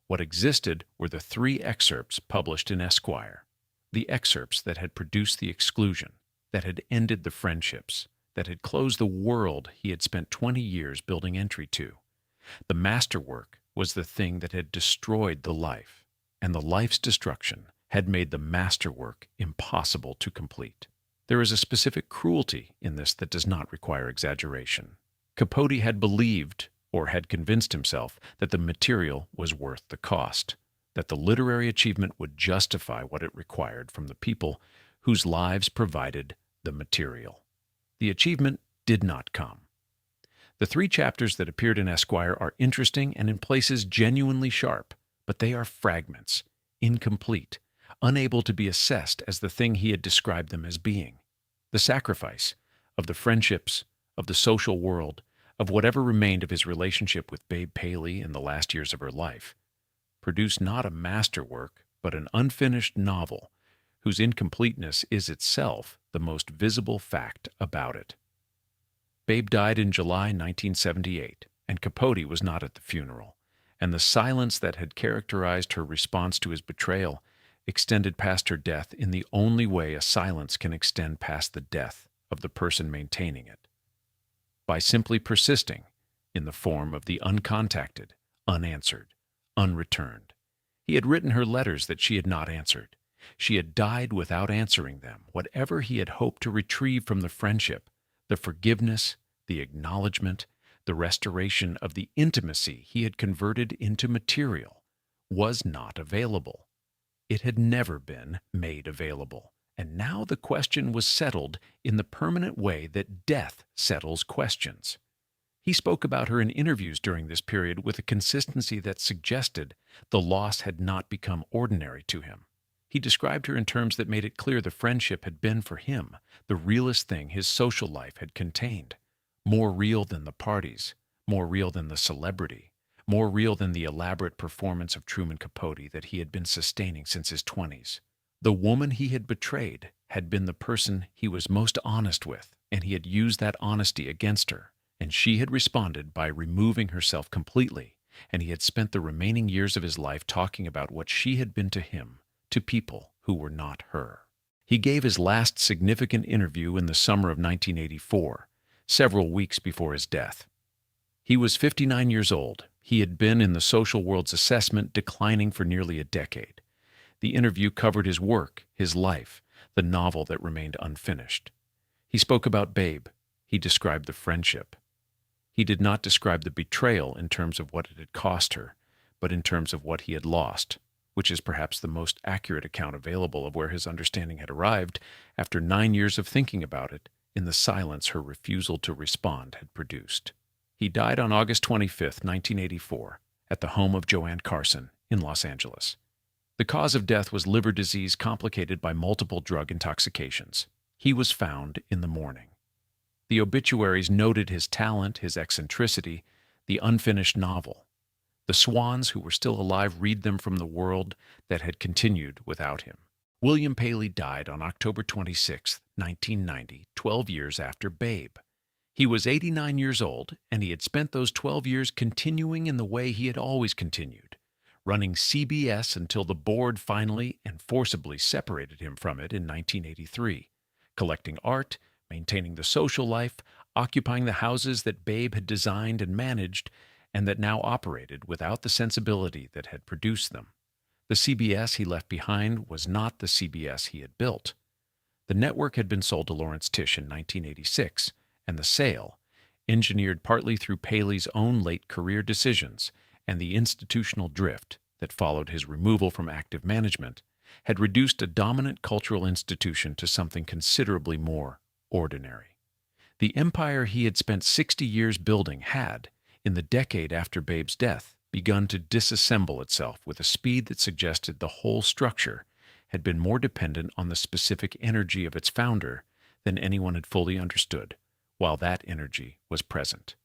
What existed were the 3 excerpts published in Esquire, the excerpts that had produced the exclusion, that had ended the friendships, that had closed the world he had spent 20 years building entry to. The masterwork was the thing that had destroyed the life, and the life's destruction had made the masterwork impossible to complete. There is a specific cruelty in this that does not require exaggeration. Capote had believed, or had convinced himself, that the material was worth the cost, that the literary achievement would justify what it required from the people whose lives provided the material. The achievement did not come. The 3 chapters that appeared in Esquire are interesting and in places genuinely sharp, but they are fragments, incomplete, unable to be assessed as the thing he had described them as being. The sacrifice of the friendships, of the social world, of whatever remained of his relationship with Babe Paley in the last years of her life, produced not a masterwork, but an unfinished novel, whose incompleteness is itself the most visible fact about it. Babe died in July 1978, and Capote was not at the funeral, and the silence that had characterized her response to his betrayal extended past her death in the only way a silence can extend past the death of the person maintaining it, by simply persisting in the form of the uncontacted, unanswered, unreturned. He had written her letters that she had not answered. She had died without answering them. Whatever he had hoped to retrieve from the friendship, The forgiveness, the acknowledgement, the restoration of the intimacy he had converted into material was not available. It had never been made available. And now the question was settled in the permanent way that death settles questions. He spoke about her in interviews during this period with a consistency that suggested the loss had not become ordinary to him. He described her in terms that made it clear the friendship had been for him the realest thing his social life had contained. More real than the parties, more real than the celebrity, more real than the elaborate performance of Truman Capote that he had been sustaining since his 20s. The woman he had betrayed had been the person he was most honest with, and he had used that honesty against her, and she had responded by removing herself completely, and he had spent the remaining years of his life talking about what she had been to him, to people who were not her. He gave his last significant interview in the summer of 1984, several weeks before his death. He was 59 years old. He had been in the social world's assessment declining for nearly a decade. The interview covered his work, his life, the novel that remained unfinished. He spoke about Babe. He described the friendship. He did not describe the betrayal in terms of what it had cost her, but in terms of what he had lost, which is perhaps the most accurate account available of where his understanding had arrived after 9 years of thinking about it in the silence her refusal to respond had produced. He died on August 25, 1984, at the home of Joanne Carson in Los Angeles. The cause of death was liver disease complicated by multiple drug intoxications. He was found in the morning. The obituaries noted his talent, his eccentricity, the unfinished novel. The swans who were still alive read them from the world that had continued without him. William Paley died on October 26, 1990, 12 years after Babe. He was 89 years old, and he had spent those 12 years continuing in the way he had always continued, running CBS until the board finally and forcibly separated him from it in 1983, collecting art, maintaining the social life, occupying the houses that Babe had designed and managed, and that now operated without the sensibility that had produced them. The CBS he left behind was not the CBS he had built. The network had been sold to Lawrence Tish in 1986, and the sale, engineered partly through Paley's own late career decisions and the institutional drift that followed his removal from active management, had reduced a dominant cultural institution to something considerably more ordinary. The empire he had spent 60 years building had, in the decade after Babe's death, begun to disassemble itself with a speed that suggested the whole structure had been more dependent on the specific energy of its founder than anyone had fully understood, while that energy was present.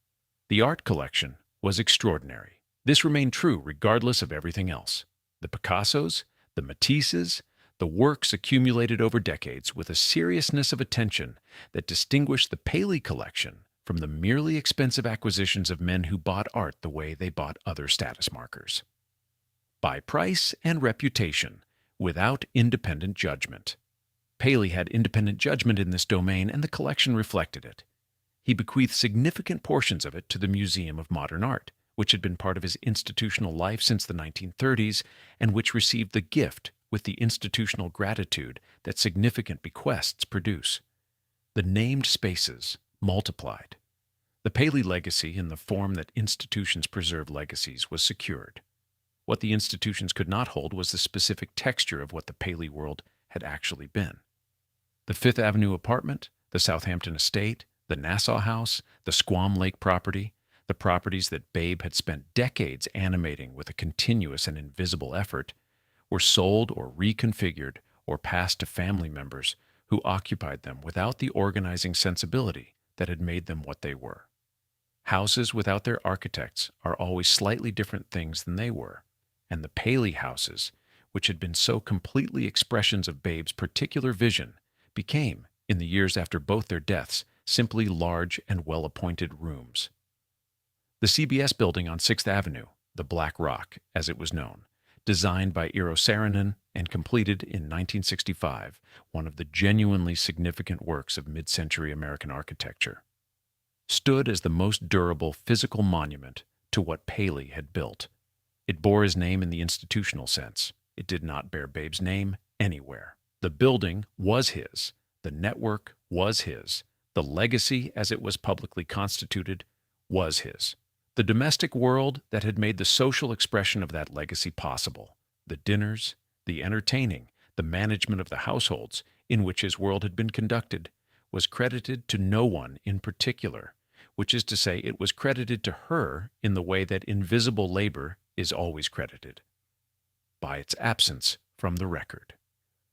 The art collection was extraordinary. This remained true regardless of everything else. The Picassos, the Matisses, the works accumulated over decades with a seriousness of attention that distinguished the Paley collection from the merely expensive acquisitions of men who bought art the way they bought other status markers. By price and reputation, without independent judgment. Paley had independent judgment in this domain, and the collection reflected it. He bequeathed significant portions of it to the Museum of Modern Art, which had been part of his institutional life since the 1930s, and which received the gift with the institutional gratitude that significant bequests produce. The named spaces multiplied. The Paley legacy, in the form that institutions preserve legacies, was secured. What the institutions could not hold was the specific texture of what the Paley world had actually been. The Fifth Avenue apartment, the Southampton estate, the Nassau House, the Squam Lake property, the properties that Babe had spent decades animating with a continuous and invisible effort, were sold or reconfigured or passed to family members who occupied them without the organizing sensibility that had made them what they were. Houses without their architects are always slightly different things than they were, and the Paley houses, which had been so completely expressions of Babe's particular vision, became, in the years after both their deaths, simply large and well-appointed rooms. The CBS building on 6th Avenue, the Black Rock, as it was known, designed by Eero Saarinen and completed in 1965, one of the genuinely significant works of mid-century American architecture, stood as the most durable physical monument to what Paley had built. It bore his name in the institutional sense. It did not bear Babe's name anywhere. The building was his. The network was his. The legacy, as it was publicly constituted, was his. The domestic world that had made the social expression of that legacy possible, the dinners, the entertaining, the management of the households in which his world had been conducted, was credited to no one in particular, which is to say, it was credited to her in the way that invisible labor is always credited, by its absence from the record.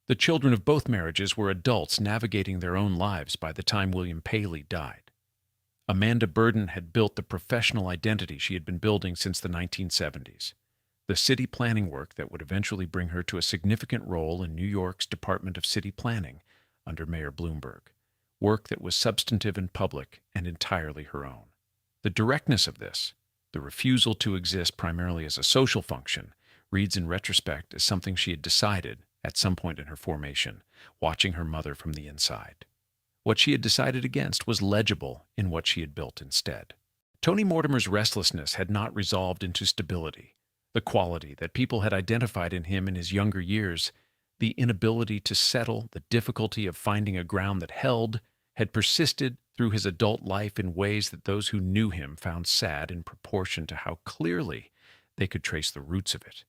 The children of both marriages were adults navigating their own lives by the time William Paley died. Amanda Burden had built the professional identity she had been building since the 1970s, the city planning work that would eventually bring her to a significant role in New York's Department of City Planning under Mayor Bloomberg, work that was substantive and public and entirely her own. The directness of this, the refusal to exist primarily as a social function, reads in retrospect as something she had decided at some point in her formation, watching her mother from the inside. What she had decided against was legible in what she had built instead. Tony Mortimer's restlessness had not resolved into stability, the quality that people had identified in him in his younger years, the inability to settle, the difficulty of finding a ground that held, had persisted through his adult life in ways that those who knew him found sad in proportion to how clearly they could trace the roots of it.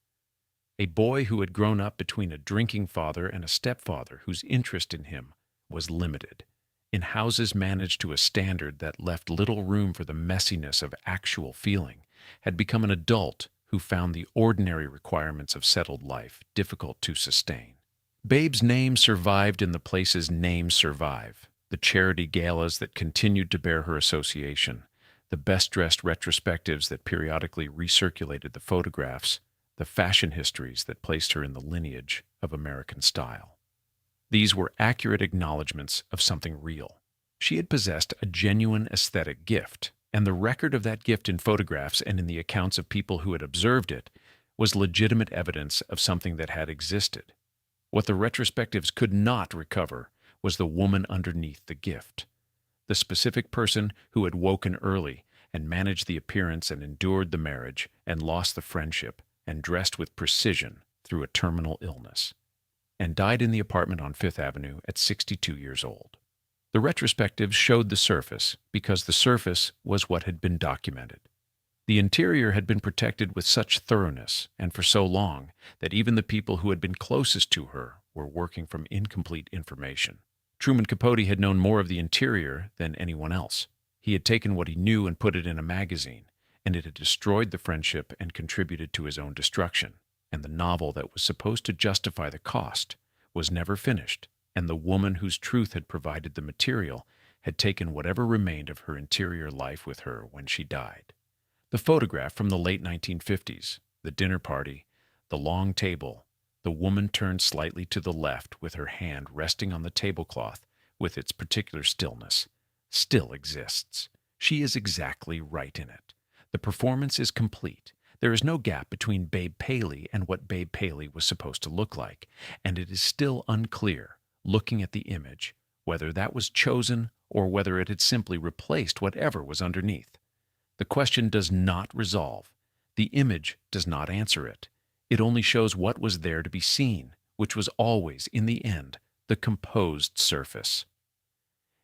A boy who had grown up between a drinking father and a stepfather whose interest in him was limited, in houses managed to a standard that left little room for the messiness of actual feeling, had become an adult who found the ordinary requirements of settled life difficult to sustain. Babe's name survived in the places names survive, the charity galas that continued to bear her association, the best-dressed retrospectives that periodically recirculated the photographs, the fashion histories that placed her in the lineage of American style. These were accurate acknowledgments of something real. She had possessed a genuine aesthetic gift, and the record of that gift in photographs and in the accounts of people who had observed it was legitimate evidence of something that had existed. What the retrospectives could not recover was the woman underneath the gift, the specific person who had woken early and managed the appearance and endured the marriage and lost the friendship and dressed with precision through a terminal illness, and died in the apartment on Fifth Avenue at 62 years old. The retrospectives showed the surface because the surface was what had been documented. The interior had been protected with such thoroughness and for so long that even the people who had been closest to her were working from incomplete information. Truman Capote had known more of the interior than anyone else. He had taken what he knew and put it in a magazine, and it had destroyed the friendship and contributed to his own destruction. And the novel that was supposed to justify the cost was never finished, and the woman whose truth had provided the material had taken whatever remained of her interior life with her when she died. The photograph from the late 1950s, the dinner party, the long table, the woman turned slightly to the left with her hand resting on the tablecloth with its particular stillness, still exists. She is exactly right in it. The performance is complete. There is no gap between Babe Paley and what Babe Paley was supposed to look like, and it is still unclear, looking at the image, whether that was chosen or whether it had simply replaced whatever was underneath. The question does not resolve. The image does not answer it. It only shows what was there to be seen, which was always, in the end, the composed surface.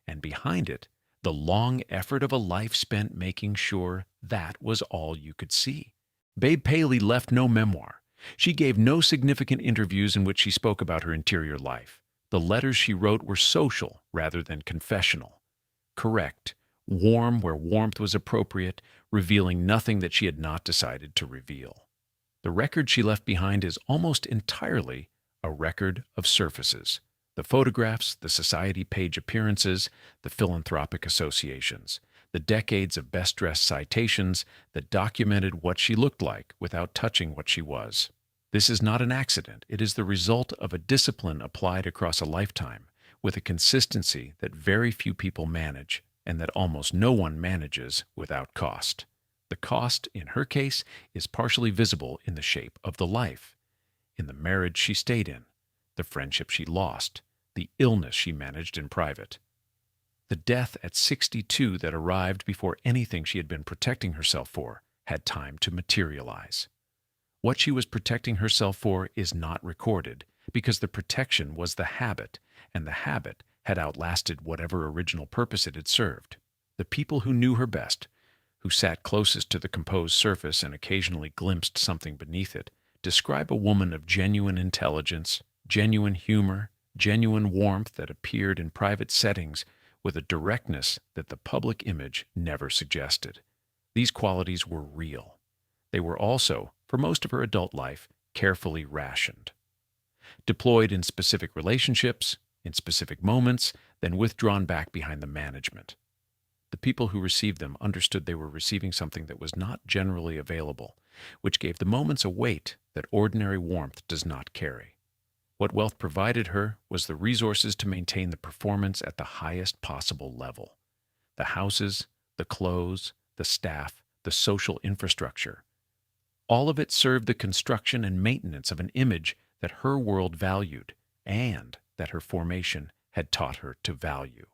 And behind it, the long effort of a life spent making sure that was all you could see. Babe Paley left no memoir. She gave no significant interviews in which she spoke about her interior life. The letters she wrote were social rather than confessional. Correct, warm where warmth was appropriate, revealing nothing that she had not decided to reveal. The record she left behind is almost entirely a record of surfaces. The photographs, the society page appearances, the philanthropic associations, the decades of best-dressed citations that documented what she looked like without touching what she was. This is not an accident. It is the result of a discipline applied across a lifetime with a consistency that very few people manage and that almost no one manages without cost. The cost, in her case, is partially visible in the shape of the life, in the marriage she stayed in, the friendship she lost, the illness she managed in private. The death at 62 that arrived before anything she had been protecting herself for had time to materialize. What she was protecting herself for is not recorded because the protection was the habit, and the habit had outlasted whatever original purpose it had served. The people who knew her best, who sat closest to the composed surface and occasionally glimpsed something beneath it, describe a woman of genuine intelligence, genuine humor, genuine warmth that appeared in private settings with a directness that the public image never suggested. These qualities were real. They were also, for most of her adult life, carefully rationed. Deployed in specific relationships, in specific moments, then withdrawn back behind the management. The people who received them understood they were receiving something that was not generally available, which gave the moments a weight that ordinary warmth does not carry. What wealth provided her was the resources to maintain the performance at the highest possible level. The houses, the clothes, the staff, the social infrastructure. All of it served the construction and maintenance of an image that her world valued and that her formation had taught her to value.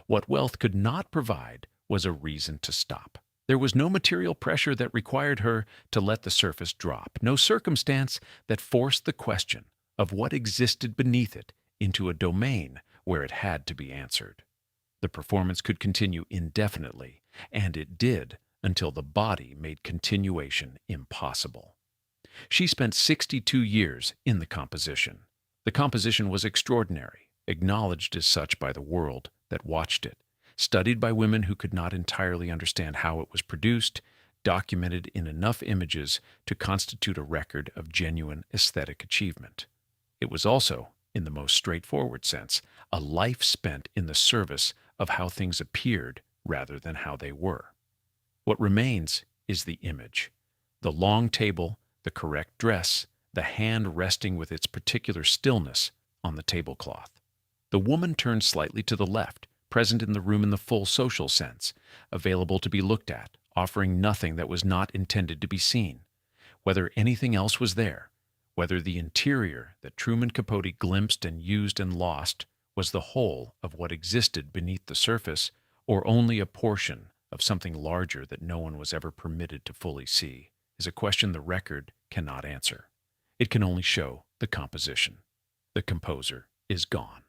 What wealth could not provide was a reason to stop. There was no material pressure that required her to let the surface drop, no circumstance that forced the question of what existed beneath it into a domain where it had to be answered. The performance could continue indefinitely, and it did until the body made continuation impossible. She spent 62 years in the composition. The composition was extraordinary, acknowledged as such by the world that watched it, studied by women who could not entirely understand how it was produced, documented in enough images to constitute a record of genuine aesthetic achievement. It was also, in the most straightforward sense, a life spent in the service of how things appeared rather than how they were. What remains is the image, the long table, the correct dress, the hand resting with its particular stillness on the tablecloth. The woman turned slightly to the left, present in the room in the full social sense, available to be looked at, offering nothing that was not intended to be seen. Whether anything else was there, whether the interior that Truman Capote glimpsed and used and lost was the whole of what existed beneath the surface, or only a portion of something larger that no one was ever permitted to fully see, is a question the record cannot answer. It can only show the composition. The composer is gone.